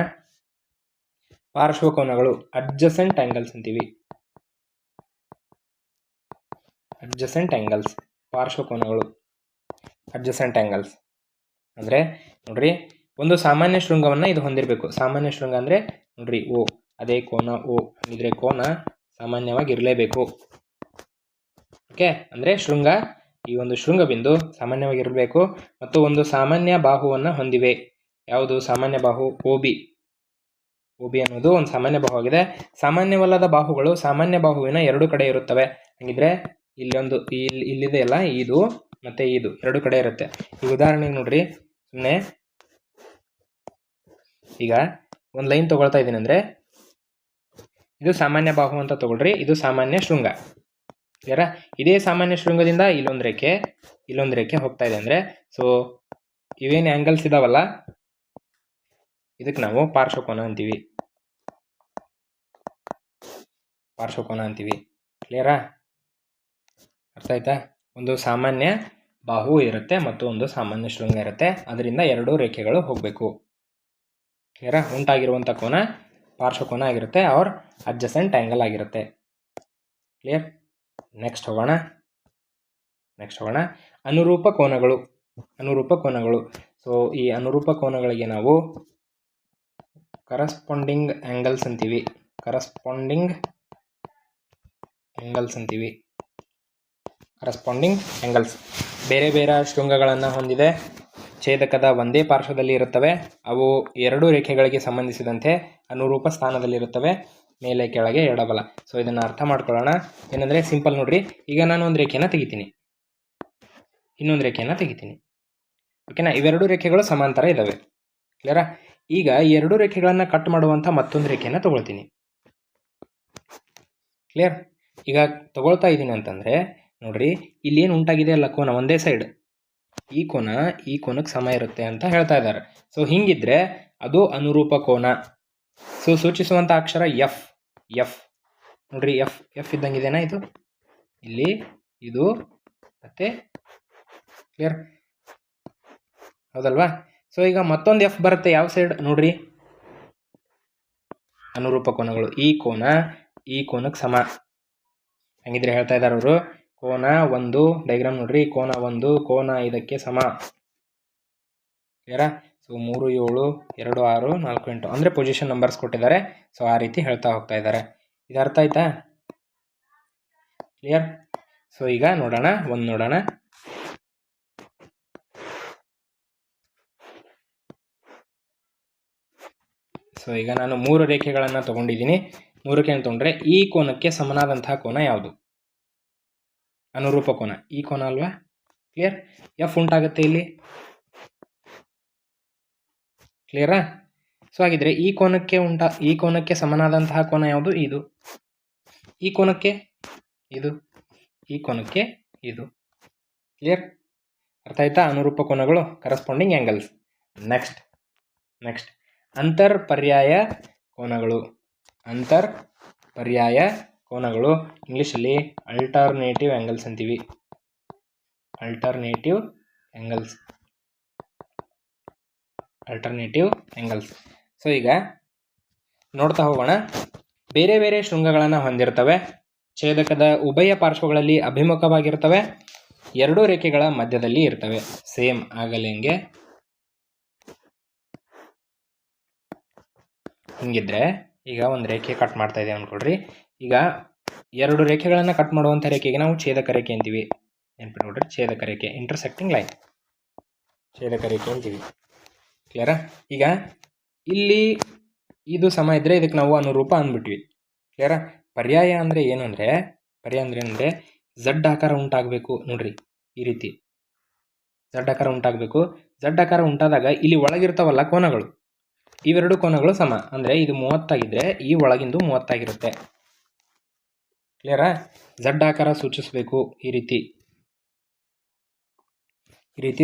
ಪಾರ್ಶ್ವಕೋನಗಳು, ಅಡ್ಜಸೆಂಟ್ ಆ್ಯಂಗಲ್ಸ್ ಅಂತೀವಿ. ಪಾರ್ಶ್ವಕೋನಗಳು, ಅಡ್ಜಸೆಂಟ್ ಆ್ಯಂಗಲ್ಸ್ ಅಂದರೆ ನೋಡ್ರಿ, ಒಂದು ಸಾಮಾನ್ಯ ಶೃಂಗವನ್ನು ಇದು ಹೊಂದಿರಬೇಕು. ಸಾಮಾನ್ಯ ಶೃಂಗ ಅಂದರೆ ನೋಡ್ರಿ, ಓ, ಅದೇ ಕೋನ ಓ ಇದ್ರೆ ಕೋನ ಸಾಮಾನ್ಯವಾಗಿ ಇರಲೇಬೇಕು. ಓಕೆ? ಅಂದರೆ ಈ ಒಂದು ಶೃಂಗಬಿಂದು ಸಾಮಾನ್ಯವಾಗಿರಬೇಕು ಮತ್ತು ಒಂದು ಸಾಮಾನ್ಯ ಬಾಹುವನ್ನು ಹೊಂದಿವೆ. ಯಾವುದು ಸಾಮಾನ್ಯ ಬಾಹು? OB ಅನ್ನೋದು ಒಂದು ಸಾಮಾನ್ಯ ಬಾಹುವಾಗಿದೆ. ಸಾಮಾನ್ಯವಲ್ಲದ ಬಾಹುಗಳು ಸಾಮಾನ್ಯ ಬಾಹುವಿನ ಎರಡು ಕಡೆ ಇರುತ್ತವೆ. ಹಾಗಿದ್ರೆ ಇಲ್ಲಿದೆಯಲ್ಲ, ಇದು ಮತ್ತು ಇದು ಎರಡು ಕಡೆ ಇರುತ್ತೆ. ಈ ಉದಾಹರಣೆಗೆ ನೋಡ್ರಿ, ಸುಮ್ಮನೆ ಈಗ ಒಂದು ಲೈನ್ ತೊಗೊಳ್ತಾ ಇದ್ದೀನಿ ಅಂದರೆ ಇದು ಸಾಮಾನ್ಯ ಬಾಹು ಅಂತ ತೊಗೊಳ್ರಿ, ಇದು ಸಾಮಾನ್ಯ ಶೃಂಗ. ಕ್ಲಿಯರಾ? ಇದೇ ಸಾಮಾನ್ಯ ಶೃಂಗದಿಂದ ಇಲ್ಲೊಂದು ರೇಖೆ ಹೋಗ್ತಾ ಇದೆ ಅಂದರೆ, ಸೊ ಇವೇನು ಆ್ಯಂಗಲ್ಸ್ ಇದಾವಲ್ಲ, ಇದಕ್ಕೆ ನಾವು ಪಾರ್ಶ್ವಕೋನ ಅಂತೀವಿ. ಕ್ಲಿಯರಾ? ಅರ್ಥ ಆಯ್ತಾ? ಒಂದು ಸಾಮಾನ್ಯ ಬಾಹು ಇರುತ್ತೆ ಮತ್ತು ಒಂದು ಸಾಮಾನ್ಯ ಶೃಂಗ ಇರುತ್ತೆ. ಅದರಿಂದ ಎರಡೂ ರೇಖೆಗಳು ಹೋಗಬೇಕು. ಕ್ಲಿಯರಾ? ಉಂಟಾಗಿರುವಂಥ ಕೋನ ಪಾರ್ಶ್ವಕೋನ ಆಗಿರುತ್ತೆ, ಆರ್ ಅಡ್ಜಸೆಂಟ್ ಆ್ಯಂಗಲ್ ಆಗಿರುತ್ತೆ. ಕ್ಲಿಯರ್? ನೆಕ್ಸ್ಟ್ ಹೋಗೋಣ. ಅನುರೂಪ ಕೋನಗಳು. ಸೊ ಈ ಅನುರೂಪ ಕೋನಗಳಿಗೆ ನಾವು ಕರಸ್ಪಾಂಡಿಂಗ್ ಆ್ಯಂಗಲ್ಸ್ ಬೇರೆ ಬೇರೆ ಶೃಂಗಗಳನ್ನು ಹೊಂದಿದೆ. ಛೇದಕದ ಒಂದೇ ಪಾರ್ಶ್ವದಲ್ಲಿ ಇರುತ್ತವೆ. ಅವು ಎರಡು ರೇಖೆಗಳಿಗೆ ಸಂಬಂಧಿಸಿದಂತೆ ಅನುರೂಪ ಸ್ಥಾನದಲ್ಲಿರುತ್ತವೆ, ಮೇಲೆ ಕೆಳಗೆ ಎಡಬಲ. ಸೊ ಇದನ್ನು ಅರ್ಥ ಮಾಡ್ಕೊಳ್ಳೋಣ. ಏನಂದರೆ ಸಿಂಪಲ್ ನೋಡ್ರಿ, ಈಗ ನಾನು ಒಂದು ರೇಖೆಯನ್ನು ತೆಗಿತೀನಿ, ಇನ್ನೊಂದು ರೇಖೆಯನ್ನು ತೆಗಿತೀನಿ. ಓಕೆನಾ? ಇವೆರಡು ರೇಖೆಗಳು ಸಮಾಂತರ ಇದ್ದಾವೆ. ಕ್ಲಿಯರಾ? ಈಗ ಈ ಎರಡು ರೇಖೆಗಳನ್ನು ಕಟ್ ಮಾಡುವಂಥ ಮತ್ತೊಂದು ರೇಖೆಯನ್ನು ತಗೊಳ್ತೀನಿ. ಕ್ಲಿಯರ್? ಈಗ ತಗೊಳ್ತಾ ಇದ್ದೀನಿ ಅಂತಂದರೆ ನೋಡ್ರಿ, ಇಲ್ಲಿ ಏನು ಉಂಟಾಗಿದೆ ಅಲ್ಲ ಕೋನ, ಒಂದೇ ಸೈಡ್, ಈ ಕೋನಕ್ಕೆ ಸಮ ಇರುತ್ತೆ ಅಂತ ಹೇಳ್ತಾ ಇದ್ದಾರೆ. ಸೊ ಹಿಂಗಿದ್ರೆ ಅದು ಅನುರೂಪ ಕೋನ. ಸೊ ಸೂಚಿಸುವಂಥ ಅಕ್ಷರ ಎಫ್ ನೋಡ್ರಿ, ಎಫ್ ಇದ್ದಂಗಿದೆನಾ? ಇದು ಇಲ್ಲಿ, ಇದು ಮತ್ತೆ. ಕ್ಲಿಯರ್? ಹೌದಲ್ವಾ? ಸೊ ಈಗ ಮತ್ತೊಂದು ಎಫ್ ಬರುತ್ತೆ. ಯಾವ ಸೈಡ್ ನೋಡ್ರಿ, ಅನುರೂಪ ಕೋನಗಳು. ಈ ಕೋನಕ್ಕೆ ಸಮ. ಹಂಗಿದ್ರೆ ಹೇಳ್ತಾ ಇದ್ದಾರೆ ಅವರು, ಕೋನ 1 ಡೈಗ್ರಾಮ್ ನೋಡ್ರಿ, ಕೋನ 1 ಕೋನ 5ಕ್ಕೆ ಸಮ. ಕ್ಲಿಯರಾ? ಸೊ 3, 7, 2, 6, 4, 8 ಅಂದರೆ ಪೊಸಿಷನ್ ನಂಬರ್ಸ್ ಕೊಟ್ಟಿದ್ದಾರೆ. ಸೊ ಆ ರೀತಿ ಹೇಳ್ತಾ ಹೋಗ್ತಾ ಇದ್ದಾರೆ. ಇದು ಅರ್ಥ ಆಯ್ತಾ? ಕ್ಲಿಯರ್? ಸೊ ಈಗ ನೋಡೋಣ, ನೋಡೋಣ. ಸೊ ಈಗ ನಾನು 3 ರೇಖೆಗಳನ್ನು ತಗೊಂಡಿದ್ದೀನಿ. 3 ರೇಖೆಯನ್ನು ತಗೊಂಡ್ರೆ ಈ ಕೋನಕ್ಕೆ ಸಮನಾದಂತಹ ಕೋನ ಯಾವುದು? ಅನುರೂಪ ಕೋನ ಈ ಕೋನ ಅಲ್ವಾ? ಕ್ಲಿಯರ್? ಎಫ್ ಉಂಟಾಗುತ್ತೆ ಇಲ್ಲಿ. ಕ್ಲಿಯರಾ? ಸೊ ಹಾಗಿದ್ರೆ ಈ ಕೋನಕ್ಕೆ ಸಮನಾದಂತಹ ಕೋನ ಯಾವುದು? ಇದು. ಈ ಕೋನಕ್ಕೆ ಇದು, ಈ ಕೋನಕ್ಕೆ ಇದು. ಕ್ಲಿಯರ್? ಅರ್ಥ ಆಯ್ತಾ? ಅನುರೂಪ ಕೋನಗಳು, ಕರೆಸ್ಪಾಂಡಿಂಗ್ ಆ್ಯಂಗಲ್ಸ್. ನೆಕ್ಸ್ಟ್ ಅಂತರ್ಪರ್ಯಾಯ ಕೋನಗಳು. ಅಂತರ್ಪರ್ಯಾಯ ಕೋನಗಳು ಇಂಗ್ಲೀಷಲ್ಲಿ ಅಲ್ಟರ್ನೇಟಿವ್ ಆ್ಯಂಗಲ್ಸ್ ಅಂತೀವಿ. Alternative angles. ಸೊ ಈಗ ನೋಡ್ತಾ ಹೋಗೋಣ. ಬೇರೆ ಬೇರೆ ಶೃಂಗಗಳನ್ನು ಹೊಂದಿರ್ತವೆ. ಛೇದಕದ ಉಭಯ ಪಾರ್ಶ್ವಗಳಲ್ಲಿ ಅಭಿಮುಖವಾಗಿರ್ತವೆ. 2 ರೇಖೆಗಳ ಮಧ್ಯದಲ್ಲಿ ಇರ್ತವೆ. ಸೇಮ್ ಆಗಲ್ಲ ಹಿಂಗೆ. ಹಿಂಗಿದ್ರೆ ಈಗ ಒಂದು ರೇಖೆ ಕಟ್ ಮಾಡ್ತಾ ಇದ್ದೇವೆ ಅನ್ಕೊಳ್ರಿ. ಈಗ 2 ರೇಖೆಗಳನ್ನು ಕಟ್ ಮಾಡುವಂಥ ರೇಖೆಗೆ ನಾವು ಛೇದಕ ರೇಖೆ ಅಂತೀವಿ. ನೆನ್ಪಿಟ್ಕೊಳ್ರಿ, ಛೇದಕ ರೇಖೆ, ಇಂಟರ್ಸೆಕ್ಟಿಂಗ್ ಲೈನ್, ಛೇದಕ ರೇಖೆ ಅಂತೀವಿ. ಕ್ಲಿಯರಾ? ಈಗ ಇಲ್ಲಿ ಇದು ಸಮ ಇದ್ದರೆ ಇದಕ್ಕೆ ನಾವು ಅನುರೂಪ ಅಂದ್ಬಿಟ್ವಿ. ಕ್ಲಿಯರಾ? ಪರ್ಯಾಯ ಅಂದರೆ ಏನಂದರೆ ಝಡ್ ಆಕಾರ ಉಂಟಾಗಬೇಕು. ನೋಡ್ರಿ, ಈ ರೀತಿ ಝಡ್ ಆಕಾರ ಉಂಟಾಗಬೇಕು. ಝಡ್ ಆಕಾರ ಉಂಟಾದಾಗ ಇಲ್ಲಿ ಒಳಗಿರ್ತಾವಲ್ಲ ಕೋನಗಳು, ಇವೆರಡು ಕೋನಗಳು ಸಮ. ಅಂದರೆ ಇದು 30 ಆಗಿದ್ರೆ ಈ ಒಳಗಿಂದು 30 ಆಗಿರುತ್ತೆ. ಕ್ಲಿಯರಾ? ಝಡ್ ಆಕಾರ ಸೂಚಿಸಬೇಕು. ಈ ರೀತಿ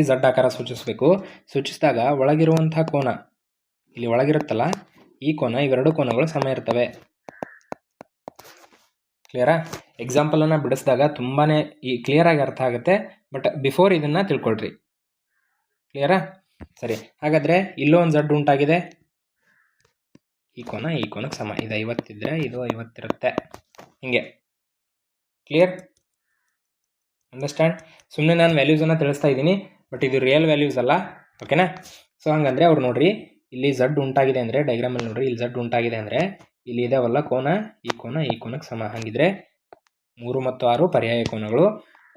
ಝಡ್ ಆಕಾರ ಸೂಚಿಸಬೇಕು. ಸೂಚಿಸಿದಾಗ ಒಳಗಿರುವಂಥ ಕೋನ, ಇಲ್ಲಿ ಒಳಗಿರುತ್ತಲ್ಲ ಈ ಕೋನ, ಇವೆರಡು ಕೋನಗಳು ಸಮ ಇರ್ತವೆ. ಕ್ಲಿಯರಾ? ಎಕ್ಸಾಂಪಲನ್ನು ಬಿಡಿಸಿದಾಗ ತುಂಬಾ ಕ್ಲಿಯರಾಗಿ ಅರ್ಥ ಆಗುತ್ತೆ. ಬಟ್ ಬಿಫೋರ್ ಇದನ್ನು ತಿಳ್ಕೊಳ್ರಿ. ಕ್ಲಿಯರಾ? ಸರಿ, ಹಾಗಾದರೆ ಇಲ್ಲೋ ಒಂದು ಝಡ್ ಉಂಟಾಗಿದೆ. ಈ ಕೋನಕ್ಕೆ ಸಮ. ಇದು 50 ಇದ್ದರೆ ಇದು 50 ಇರುತ್ತೆ. ಹಿಂಗೆ. ಕ್ಲಿಯರ್? ಅಂಡರ್ಸ್ಟ್ಯಾಂಡ್? ಸುಮ್ಮನೆ ನಾನು ವ್ಯಾಲ್ಯೂಸನ್ನು ತಿಳಿಸ್ತಾ ಇದ್ದೀನಿ, ಬಟ್ ಇದು ರಿಯಲ್ ವ್ಯಾಲ್ಯೂಸ್ ಅಲ್ಲ. ಓಕೆನಾ? ಸೊ ಹಂಗಂದರೆ ಅವ್ರು ನೋಡ್ರಿ, ಇಲ್ಲಿ ಝಡ್ ಉಂಟಾಗಿದೆ ಅಂದರೆ ಡೈಗ್ರಾಮಲ್ಲಿ ನೋಡ್ರಿ, ಇಲ್ಲಿ ಝಡ್ ಉಂಟಾಗಿದೆ ಅಂದರೆ ಇಲ್ಲಿ ಇದಾವಲ್ಲ ಕೋನ, ಈ ಕೋನಕ್ಕೆ ಸಮ. ಹಾಗಿದ್ರೆ 3 ಮತ್ತು 6 ಪರ್ಯಾಯ ಕೋನಗಳು,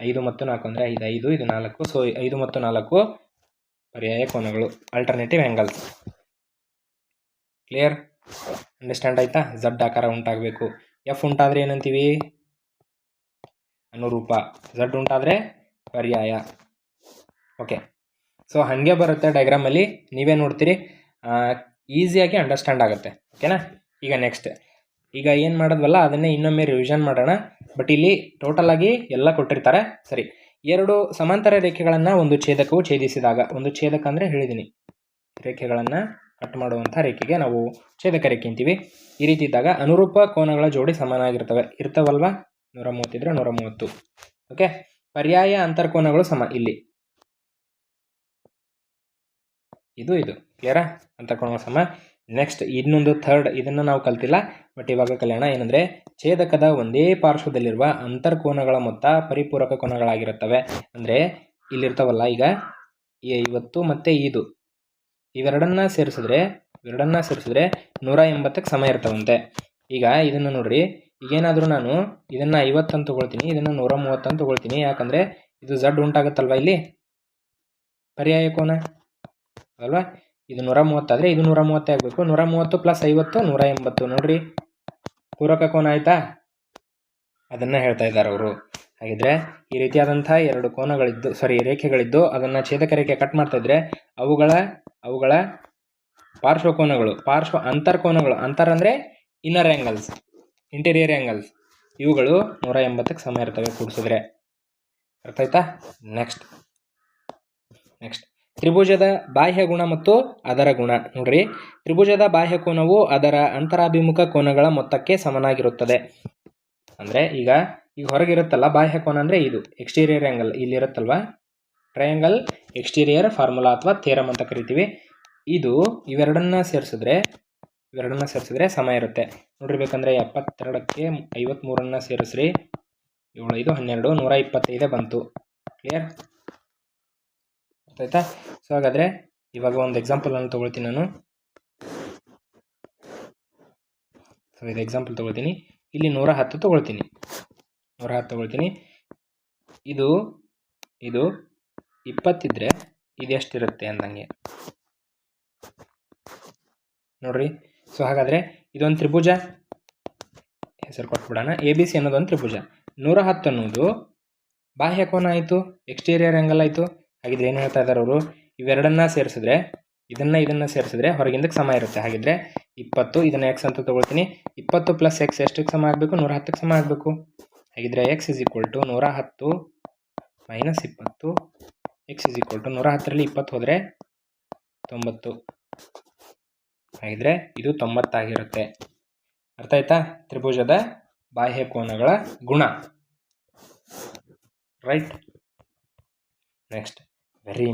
5 ಮತ್ತು 4 ಅಂದರೆ 5, ಇದು 4. ಸೊ 5 ಮತ್ತು 4 ಪರ್ಯಾಯ ಕೋನಗಳು, ಆಲ್ಟರ್ನೇಟಿವ್ ಆ್ಯಂಗಲ್ಸ್. ಕ್ಲಿಯರ್? ಅಂಡರ್ಸ್ಟ್ಯಾಂಡ್ ಆಯ್ತಾ? ಝಡ್ ಆಕಾರ ಉಂಟಾಗಬೇಕು. ಎಫ್ ಉಂಟಾದರೆ ಏನಂತೀವಿ? ಅನುರೂಪ. ಝಡ್ ಉಂಟಾದರೆ ಪರ್ಯಾಯ. ಓಕೆ, ಸೊ ಹಾಗೆ ಬರುತ್ತೆ ಡೈಗ್ರಾಮಲ್ಲಿ, ನೀವೇ ನೋಡ್ತೀರಿ, ಈಸಿಯಾಗಿ ಅಂಡರ್ಸ್ಟ್ಯಾಂಡ್ ಆಗುತ್ತೆ. ಓಕೆನಾ? ಈಗ ನೆಕ್ಸ್ಟ್, ಈಗ ಏನು ಮಾಡೋದ್ವಲ್ಲ ಅದನ್ನೇ ಇನ್ನೊಮ್ಮೆ ರಿವಿಷನ್ ಮಾಡೋಣ. ಬಟ್ ಇಲ್ಲಿ ಟೋಟಲ್ ಆಗಿ ಎಲ್ಲ ಕೊಟ್ಟಿರ್ತಾರೆ. ಸರಿ, 2 ಸಮಾಂತರ ರೇಖೆಗಳನ್ನು ಒಂದು ಛೇದಕವು ಛೇದಿಸಿದಾಗ, ಒಂದು ಛೇದಕ ಅಂದರೆ ಹೇಳಿದ್ದೀನಿ, ರೇಖೆಗಳನ್ನು ಕಟ್ ಮಾಡುವಂಥ ರೇಖೆಗೆ ನಾವು ಛೇದಕ ರೇಖೆ ಅಂತೀವಿ. ಈ ರೀತಿ ಇದ್ದಾಗ ಅನುರೂಪ ಕೋನಗಳ ಜೋಡಿ ಇರ್ತವಲ್ವಾ? 130 ಇದ್ರೆ 130. ಓಕೆ, ಪರ್ಯಾಯ ಅಂತರ್ಕೋನಗಳು ಸಮ. ಇಲ್ಲಿ ಇದು ಕ್ಲಿಯರಾ? ಅಂತರ್ಕೋನಗಳು ಸಮ. ನೆಕ್ಸ್ಟ್ ಇನ್ನೊಂದು ಥರ್ಡ್, ಇದನ್ನು ನಾವು ಕಲ್ತಿಲ್ಲ, ಬಟ್ ಇವಾಗ ಕಲಿಯೋಣ. ಏನಂದರೆ ಛೇದಕದ ಒಂದೇ ಪಾರ್ಶ್ವದಲ್ಲಿರುವ ಅಂತರ್ಕೋನಗಳ ಮೊತ್ತ ಪರಿಪೂರಕ ಕೋನಗಳಾಗಿರುತ್ತವೆ. ಅಂದರೆ ಇಲ್ಲಿರ್ತಾವಲ್ಲ, ಈಗ ಈ 50 ಮತ್ತು ಇದು ಇವೆರಡನ್ನ ಸೇರಿಸಿದ್ರೆ 180ಕ್ಕೆ ಸಮ ಇರ್ತಾವಂತೆ. ಈಗ ಇದನ್ನು ನೋಡ್ರಿ, ಈಗೇನಾದರೂ ನಾನು ಇದನ್ನು 50 ಅಂತ ತೊಗೊಳ್ತೀನಿ, ಇದನ್ನು 130 ಅಂತ ತೊಗೊಳ್ತೀನಿ. ಯಾಕಂದರೆ ಇದು ಝಡ್ ಉಂಟಾಗುತ್ತಲ್ವ, ಇಲ್ಲಿ ಪರ್ಯಾಯ ಕೋನ ಅಲ್ವಾ? ಇದು 130 ಆದರೆ ಇದು 130 ಆಗಬೇಕು. 130 + 50 180. ನೋಡ್ರಿ, ಪೂರಕ ಕೋನ ಆಯಿತಾ? ಅದನ್ನು ಹೇಳ್ತಾ ಇದ್ದಾರೆ ಅವರು. ಹಾಗಿದ್ರೆ ಈ ರೀತಿಯಾದಂಥ 2 ರೇಖೆಗಳಿದ್ದು ಅದನ್ನು ಛೇದಕ ರೇಖೆ ಕಟ್ ಮಾಡ್ತಾ ಇದ್ರೆ ಅವುಗಳ ಪಾರ್ಶ್ವಕೋನಗಳು, ಅಂತರ್ಕೋನಗಳು, ಅಂತರ್ ಅಂದರೆ ಇನ್ನರ್ ಆ್ಯಂಗಲ್ಸ್, ಇಂಟೀರಿಯರ್ ಆ್ಯಂಗಲ್ಸ್, ಇವುಗಳು 180ಕ್ಕೆ ಸಮ ಇರ್ತವೆ ಕೂಡಿಸಿದ್ರೆ. ಅರ್ಥ ಆಯ್ತಾ? ನೆಕ್ಸ್ಟ್ ತ್ರಿಭುಜದ ಬಾಹ್ಯ ಗುಣ ಮತ್ತು ಅದರ ಗುಣ. ನೋಡ್ರಿ, ತ್ರಿಭುಜದ ಬಾಹ್ಯ ಕೋನವು ಅದರ ಅಂತರಾಭಿಮುಖ ಕೋನಗಳ ಮೊತ್ತಕ್ಕೆ ಸಮನಾಗಿರುತ್ತದೆ. ಅಂದರೆ ಈಗ ಹೊರಗಿರುತ್ತಲ್ಲ ಬಾಹ್ಯ ಕೋನ ಅಂದರೆ ಇದು ಎಕ್ಸ್ಟೀರಿಯರ್ ಆ್ಯಂಗಲ್, ಇಲ್ಲಿರುತ್ತಲ್ವ ಟ್ರಯಾಂಗಲ್ ಎಕ್ಸ್ಟೀರಿಯರ್ ಫಾರ್ಮುಲಾ ಅಥವಾ ಥಿಯರಮ್ ಅಂತ ಕರಿತೀವಿ. ಇವೆರಡನ್ನ ಸೇರಿಸಿದ್ರೆ ಇವೆರಡನ್ನ ಸೇರಿಸಿದ್ರೆ ಸಮ ಇರುತ್ತೆ. ನೋಡ್ರಿ, ಬೇಕಂದರೆ 72ಕ್ಕೆ 53 ಸೇರಿಸ್ರಿ. 7 5 12 125 ಬಂತು. ಕ್ಲಿಯರ್ ಆಯ್ತಾ? ಸೊ ಹಾಗಾದರೆ ಇವಾಗ ಒಂದು ಎಕ್ಸಾಂಪಲನ್ನು ತೊಗೊಳ್ತೀನಿ ನಾನು. ಸೊ ಇದು ಎಕ್ಸಾಂಪಲ್ ತೊಗೊಳ್ತೀನಿ. ಇಲ್ಲಿ 110 ತೊಗೊಳ್ತೀನಿ. 110 ತೊಗೊಳ್ತೀನಿ. ಇದು 20 ಇದ್ದರೆ ಇದು ಎಷ್ಟಿರುತ್ತೆ ಅಂದಂಗೆ ನೋಡ್ರಿ. ಸೊ ಹಾಗಾದರೆ ಇದೊಂದು ತ್ರಿಭುಜ, ಹೆಸರು ಕೊಟ್ಬಿಡೋಣ. ABC ಅನ್ನೋದೊಂದು ತ್ರಿಭುಜ. 110 ಅನ್ನೋದು ಬಾಹ್ಯ ಕೋನ ಆಯಿತು, ಎಕ್ಸ್ಟೀರಿಯರ್ ಆ್ಯಂಗಲ್ ಆಯಿತು. ಹಾಗಿದ್ರೆ ಏನು ಹೇಳ್ತಾ ಇದ್ದಾರೆ ಅವರು? ಇವೆರಡನ್ನ ಸೇರಿಸಿದ್ರೆ, ಇದನ್ನು ಸೇರಿಸಿದ್ರೆ ಹೊರಗಿಂದಕ್ಕೆ ಸಮ ಇರುತ್ತೆ. ಹಾಗಿದ್ರೆ 20, ಇದನ್ನು ಎಕ್ಸ್ ಅಂತ ತೊಗೊಳ್ತೀನಿ. 20 + x ಎಷ್ಟಕ್ಕೆ ಸಮ ಆಗಬೇಕು? 110ಕ್ಕೆ ಸಮ ಆಗಬೇಕು. ಹಾಗಿದ್ರೆ x = 110 - 20. x = 110ರಲ್ಲಿ 20 ಹೋದರೆ 90. ಹಾಗಿದ್ರೆ ಇದು 90 ಆಗಿರುತ್ತೆ. ಅರ್ಥ ಆಯ್ತಾ? ತ್ರಿಭುಜದ ಬಾಹ್ಯ ಕೋನಗಳ ಗುಣ. Right. Next, very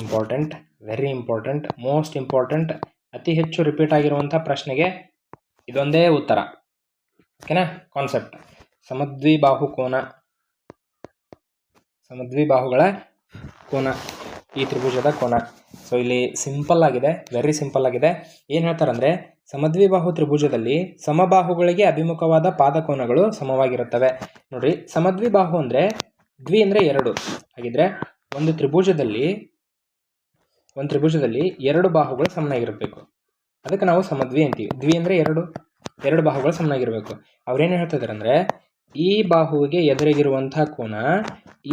important, most important, ಅತಿ ಹೆಚ್ಚು ರಿಪೀಟ್ ಆಗಿರುವಂಥ ಪ್ರಶ್ನೆಗೆ ಇದೊಂದೇ ಉತ್ತರ. ಓಕೆನಾ? ಕಾನ್ಸೆಪ್ಟ್ ಸಮದ್ವಿಬಾಹು ಕೋನ, ಸಮದ್ವಿಬಾಹುಗಳ ಕೋನ, ಈ ತ್ರಿಭುಜದ ಕೋನ. ಸೊ ಇಲ್ಲಿ ಸಿಂಪಲ್ ಆಗಿದೆ, ವೆರಿ ಸಿಂಪಲ್ ಆಗಿದೆ. ಏನು ಹೇಳ್ತಾರಂದರೆ, ಸಮದ್ವಿಬಾಹು ತ್ರಿಭುಜದಲ್ಲಿ ಸಮಬಾಹುಗಳಿಗೆ ಅಭಿಮುಖವಾದ ಪಾದಕೋನಗಳು ಸಮವಾಗಿರುತ್ತವೆ. ನೋಡಿರಿ, ಸಮದ್ವಿಬಾಹು ಅಂದರೆ ದ್ವಿ ಅಂದರೆ 2. ಹಾಗಿದ್ರೆ ಒಂದು ತ್ರಿಭುಜದಲ್ಲಿ ಎರಡು ಬಾಹುಗಳು ಸಮನಾಗಿರಬೇಕು. ಅದಕ್ಕೆ ನಾವು ಸಮದ್ವಿ ಅಂತೀವಿ. ದ್ವಿ ಅಂದರೆ ಎರಡು ಬಾಹುಗಳು ಸಮನಾಗಿರಬೇಕು. ಅವ್ರೇನು ಹೇಳ್ತಿದ್ದಾರೆ ಅಂದರೆ, ಈ ಬಾಹುವಿಗೆ ಎದುರಾಗಿರುವಂಥ ಕೋನ,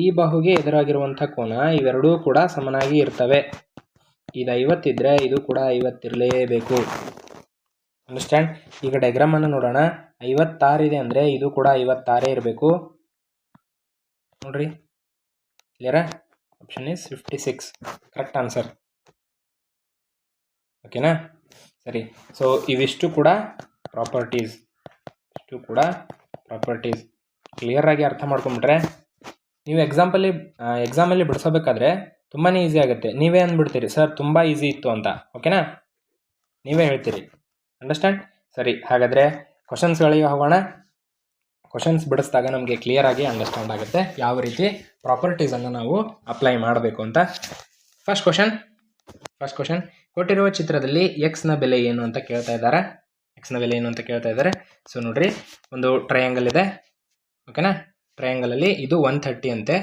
ಈ ಬಾಹುಗೆ ಎದುರಾಗಿರುವಂಥ ಕೋನ, ಇವೆರಡೂ ಕೂಡ ಸಮನಾಗಿ ಇರ್ತವೆ. ಇದು 50 ಇದ್ದರೆ ಇದು ಕೂಡ 50 ಇರಲೇಬೇಕು. ಅಂಡರ್ಸ್ಟ್ಯಾಂಡ್? ಈಗ ಡಯಾಗ್ರಾಮನ್ನು ನೋಡೋಣ. 56 ಇದೆ ಅಂದರೆ ಇದು ಕೂಡ 56 ಇರಬೇಕು. ನೋಡ್ರಿ, ಕ್ಲಿಯರಾ? Option is 56 correct answer. ಓಕೆನಾ? ಸರಿ. ಸೊ ಇವಿಷ್ಟು ಕೂಡ ಪ್ರಾಪರ್ಟೀಸ್, ಕ್ಲಿಯರ್ ಆಗಿ ಅರ್ಥ ಮಾಡ್ಕೊಂಬಿಟ್ರೆ ನೀವು ಎಕ್ಸಾಮಲ್ಲಿ ಬಿಡಿಸೋಬೇಕಾದ್ರೆ ತುಂಬಾ ಈಸಿ ಆಗುತ್ತೆ. ನೀವೇ ಅಂದ್ಬಿಡ್ತೀರಿ, ಸರ್ ತುಂಬ ಈಸಿ ಇತ್ತು ಅಂತ. ಓಕೆನಾ? ನೀವೇ ಹೇಳ್ತೀರಿ. ಅಂಡರ್ಸ್ಟ್ಯಾಂಡ್? ಸರಿ, ಹಾಗಾದರೆ ಕ್ವಶನ್ಸ್ಗಳಿಗೆ ಹೋಗೋಣ. ಕ್ವಶನ್ಸ್ ಬಿಡಿಸಿದಾಗ ನಮಗೆ ಕ್ಲಿಯರ್ ಆಗಿ ಅಂಡರ್ಸ್ಟ್ಯಾಂಡ್ ಆಗುತ್ತೆ ಯಾವ ರೀತಿ ಪ್ರಾಪರ್ಟೀಸನ್ನು ನಾವು ಅಪ್ಲೈ ಮಾಡಬೇಕು ಅಂತ. ಫಸ್ಟ್ ಕ್ವಶನ್, ಕೊಟ್ಟಿರುವ ಚಿತ್ರದಲ್ಲಿ ಎಕ್ಸ್ನ ಬೆಲೆ ಏನು ಅಂತ ಕೇಳ್ತಾ ಇದ್ದಾರೆ. ಸೊ ನೋಡ್ರಿ, ಒಂದು ಟ್ರಯಾಂಗಲ್ ಇದೆ. ಓಕೆನಾ? ಟ್ರಯಾಂಗಲಲ್ಲಿ ಇದು 130 ಅಂತೆ,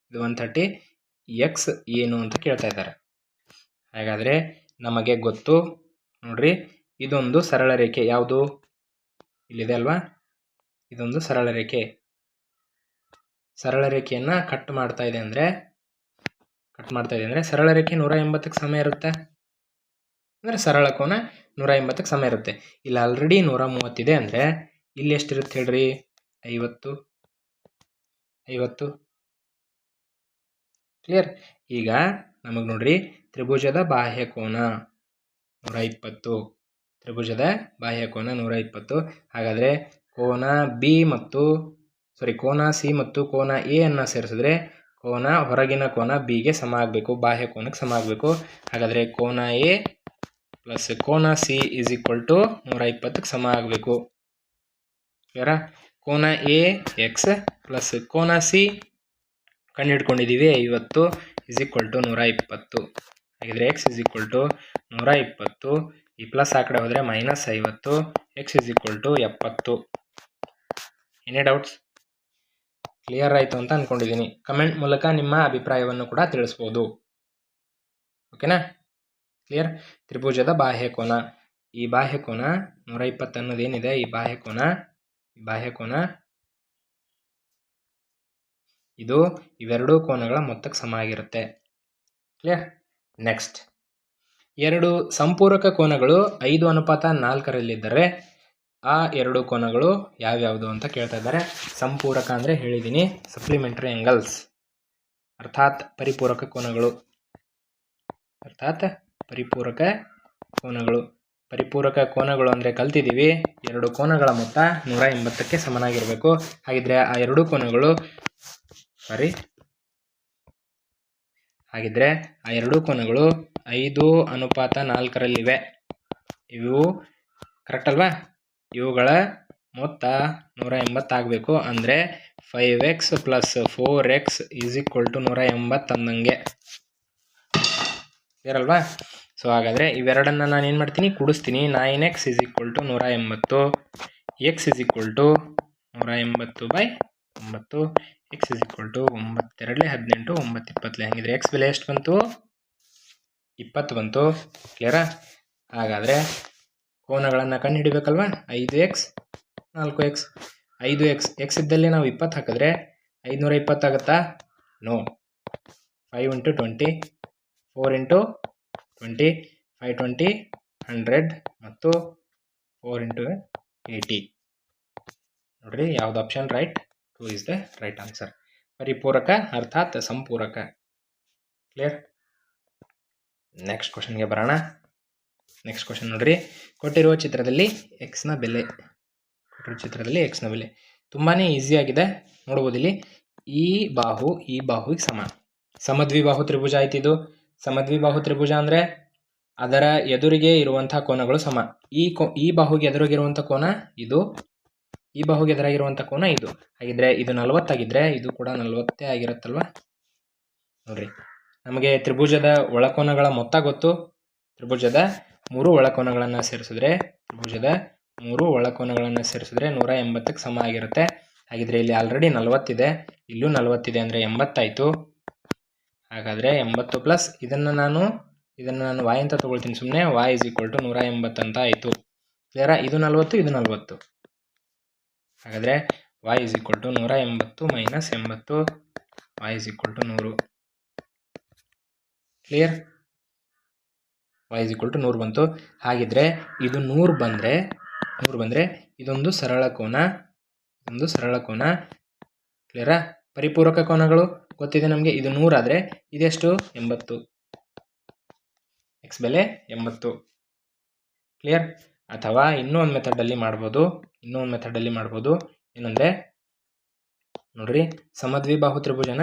ಇದು 130. ಎಕ್ಸ್ ಏನು ಅಂತ ಕೇಳ್ತಾ ಇದ್ದಾರೆ. ಹಾಗಾದರೆ ನಮಗೆ ಗೊತ್ತು ನೋಡ್ರಿ, ಇದೊಂದು ಸರಳ ರೇಖೆ. ಯಾವುದು? ಇಲ್ಲಿದೆ ಅಲ್ವಾ? ಇದೊಂದು ಸರಳ ರೇಖೆಯನ್ನು ಕಟ್ ಮಾಡ್ತಾ ಇದೆ ಅಂದರೆ ಸರಳ ರೇಖೆ 180ಕ್ಕೆ ಸಮ ಇರುತ್ತೆ. ಅಂದರೆ ಸರಳ ಕೋನ 180ಕ್ಕೆ ಸಮ ಇರುತ್ತೆ. ಇಲ್ಲಿ ಆಲ್ರೆಡಿ 130 ಇದೆ ಅಂದರೆ ಇಲ್ಲಿ ಎಷ್ಟಿರುತ್ತೆ ಹೇಳ್ರಿ? 50. ಕ್ಲಿಯರ್? ಈಗ ನಮಗೆ ನೋಡ್ರಿ, ತ್ರಿಭುಜದ ಬಾಹ್ಯ ಕೋನ 120. ಹಾಗಾದರೆ ಕೋನ ಸಿ ಮತ್ತು ಕೋನ ಎ ಅನ್ನು ಸೇರಿಸಿದ್ರೆ ಹೊರಗಿನ ಕೋನ ಬಿಗೆ ಸಮ ಆಗಬೇಕು, ಬಾಹ್ಯ ಕೋನಕ್ಕೆ ಸಮ ಆಗಬೇಕು. ಹಾಗಾದರೆ ಕೋನ ಎ ಪ್ಲಸ್ ಕೋನ ಸಿ = 120ಕ್ಕೆ ಸಮ ಆಗಬೇಕು. ಕ್ಲಿಯರಾ? ಕೋನ ಎ ಎಕ್ಸ್ ಪ್ಲಸ್ ಕೋನ ಸಿ ಕಂಡುಹಿಡ್ಕೊಂಡಿದ್ದೀವಿ 50 = 120. ಹಾಗಿದ್ರೆ x = 120, ಈ ಪ್ಲಸ್ ಆ ಕಡೆ ಹೋದರೆ -50, x = 70. Any doubts? ಕ್ಲಿಯರ್ ಆಯಿತು ಅಂತ ಅಂದ್ಕೊಂಡಿದ್ದೀನಿ. ಕಮೆಂಟ್ ಮೂಲಕ ನಿಮ್ಮ ಅಭಿಪ್ರಾಯವನ್ನು ಕೂಡ ತಿಳಿಸ್ಬೋದು. ಓಕೆನಾ? ಕ್ಲಿಯರ್? ತ್ರಿಭುಜದ ಬಾಹ್ಯ ಕೋನ, ಈ ಬಾಹ್ಯ ಕೋನ 120 ಅನ್ನೋದೇನಿದೆ, ಈ ಬಾಹ್ಯ ಕೋನ ಇದು ಇವೆರಡೂ ಕೋನಗಳ ಮೊತ್ತಕ್ಕೆ ಸಮ ಆಗಿರುತ್ತೆ. ಕ್ಲಿಯರ್? ನೆಕ್ಸ್ಟ್, ಎರಡು ಸಂಪೂರಕ ಕೋನಗಳು 5:4ರಲ್ಲಿದ್ದರೆ ಆ ಎರಡು ಕೋನಗಳು ಯಾವ್ಯಾವುದು ಅಂತ ಕೇಳ್ತಾ ಇದ್ದಾರೆ. ಸಂಪೂರಕ ಅಂದರೆ ಹೇಳಿದ್ದೀನಿ, ಸಪ್ಲಿಮೆಂಟರಿ ಆ್ಯಂಗಲ್ಸ್, ಅರ್ಥಾತ್ ಪರಿಪೂರಕ ಕೋನಗಳು. ಪರಿಪೂರಕ ಕೋನಗಳು ಅಂದರೆ ಕಲ್ತಿದ್ದೀವಿ, ಎರಡು ಕೋನಗಳ ಮೊತ್ತ 180ಕ್ಕೆ ಸಮನಾಗಿರಬೇಕು. ಹಾಗಿದ್ರೆ ಆ ಎರಡು ಕೋನಗಳು 5:4ರಲ್ಲಿವೆ. ಇವು ಕರೆಕ್ಟ್ ಅಲ್ವಾ? ಇವುಗಳ ಮೊತ್ತ 180 ಆಗಬೇಕು. ಅಂದರೆ 5x + 4x = 180 ಅಂದಂಗೆ. ಇರಲ್ವಾ? ಸೊ ಹಾಗಾದರೆ ಇವೆರಡನ್ನು ನಾನು ಏನು ಮಾಡ್ತೀನಿ, ಕೂಡಿಸ್ತೀನಿ. 9x = 180, x = 180/9, x = 9 2 18 9 20. ಹಾಗಿದ್ರೆ x ಬೆಲೆ ಎಷ್ಟು ಬಂತು? 20 ಬಂತು. ಕ್ಲಿಯರಾ? ಹಾಗಾದರೆ ಕೋನಗಳನ್ನು ಕಂಡುಹಿಡಿಬೇಕಲ್ವಾ? 5x 4x. 5x x ಇದ್ದಲ್ಲಿ ನಾವು 20 ಹಾಕಿದ್ರೆ 520 ಆಗುತ್ತಾ? ನೋ. 5 × 20, 4 × 20, 520, 100 ಮತ್ತು 4 × 80. ನೋಡ್ರಿ, ಯಾವ್ದು option right? 2 is the right answer. ಪರಿಪೂರಕ ಅರ್ಥಾತ್ ಸಂಪೂರಕ. ಕ್ಲಿಯರ್? ನೆಕ್ಸ್ಟ್ ಕ್ವಶನ್ಗೆ ಬರೋಣ. ನೆಕ್ಸ್ಟ್ ಕ್ವಶನ್ ನೋಡ್ರಿ, ಕೊಟ್ಟಿರುವ ಚಿತ್ರದಲ್ಲಿ ಎಕ್ಸ್ನ ಬೆಲೆ ತುಂಬಾ ಈಸಿ ಆಗಿದೆ. ನೋಡ್ಬೋದು ಇಲ್ಲಿ, ಈ ಬಾಹುವಿಗೆ ಸಮ. ಸಮದ್ವಿಬಾಹು ತ್ರಿಭುಜ ಆಯ್ತು ಇದು. ಸಮದ್ವಿಬಾಹು ತ್ರಿಭುಜ ಅಂದರೆ ಅದರ ಎದುರಿಗೆ ಇರುವಂಥ ಕೋನಗಳು ಸಮ. ಈ ಬಾಹುಗೆ ಎದುರಿಗಿರುವಂಥ ಕೋನ ಇದು, ಈ ಬಾಹುಗೆ ಎದುರಾಗಿರುವಂಥ ಕೋನ ಇದು. ಹಾಗಿದ್ರೆ ಇದು 40 ಆಗಿದ್ರೆ ಇದು ಕೂಡ 40 ಆಗಿರುತ್ತಲ್ವ? ನೋಡ್ರಿ, ನಮಗೆ ತ್ರಿಭುಜದ ಒಳಕೋನಗಳ ಮೊತ್ತ ಗೊತ್ತು. ತ್ರಿಭುಜದ 3 ಒಳಕೋನಗಳನ್ನು ಸೇರಿಸಿದ್ರೆ 180ಕ್ಕೆ ಸಮ ಆಗಿರುತ್ತೆ. ಹಾಗಿದ್ರೆ ಇಲ್ಲಿ ಆಲ್ರೆಡಿ 40 ಇದೆ, ಇಲ್ಲೂ 40 ಇದೆ, ಅಂದರೆ 80 ಆಯಿತು. ಹಾಗಾದರೆ 80 ಪ್ಲಸ್ ಇದನ್ನು ನಾನು y ಅಂತ ತೊಗೊಳ್ತೀನಿ ಸುಮ್ಮನೆ. y = 180 ಅಂತ ಆಯಿತು. ಕ್ಲಿಯರಾ? ಇದು 40, ಇದು 40. ಹಾಗಾದರೆ y = 180 - 80, y = 100. ಕ್ಲಿಯರ್? y = 100 ಬಂತು. ಹಾಗಿದ್ರೆ ಇದು 100 ಬಂದರೆ ಇದೊಂದು ಸರಳ ಕೋನ. ಕ್ಲಿಯರಾ? ಪರಿಪೂರಕ ಕೋನಗಳು ಗೊತ್ತಿದೆ ನಮಗೆ. ಇದು 100 ಆದರೆ ಇದೆಷ್ಟು? 80. x ಬೆಲೆ 80. ಕ್ಲಿಯರ್? ಅಥವಾ ಇನ್ನೂ ಒಂದು ಮೆಥಡಲ್ಲಿ ಮಾಡ್ಬೋದು. ಏನಂದರೆ ನೋಡ್ರಿ, ಸಮದ್ವಿಬಾಹು ತ್ರಿಭುಜನ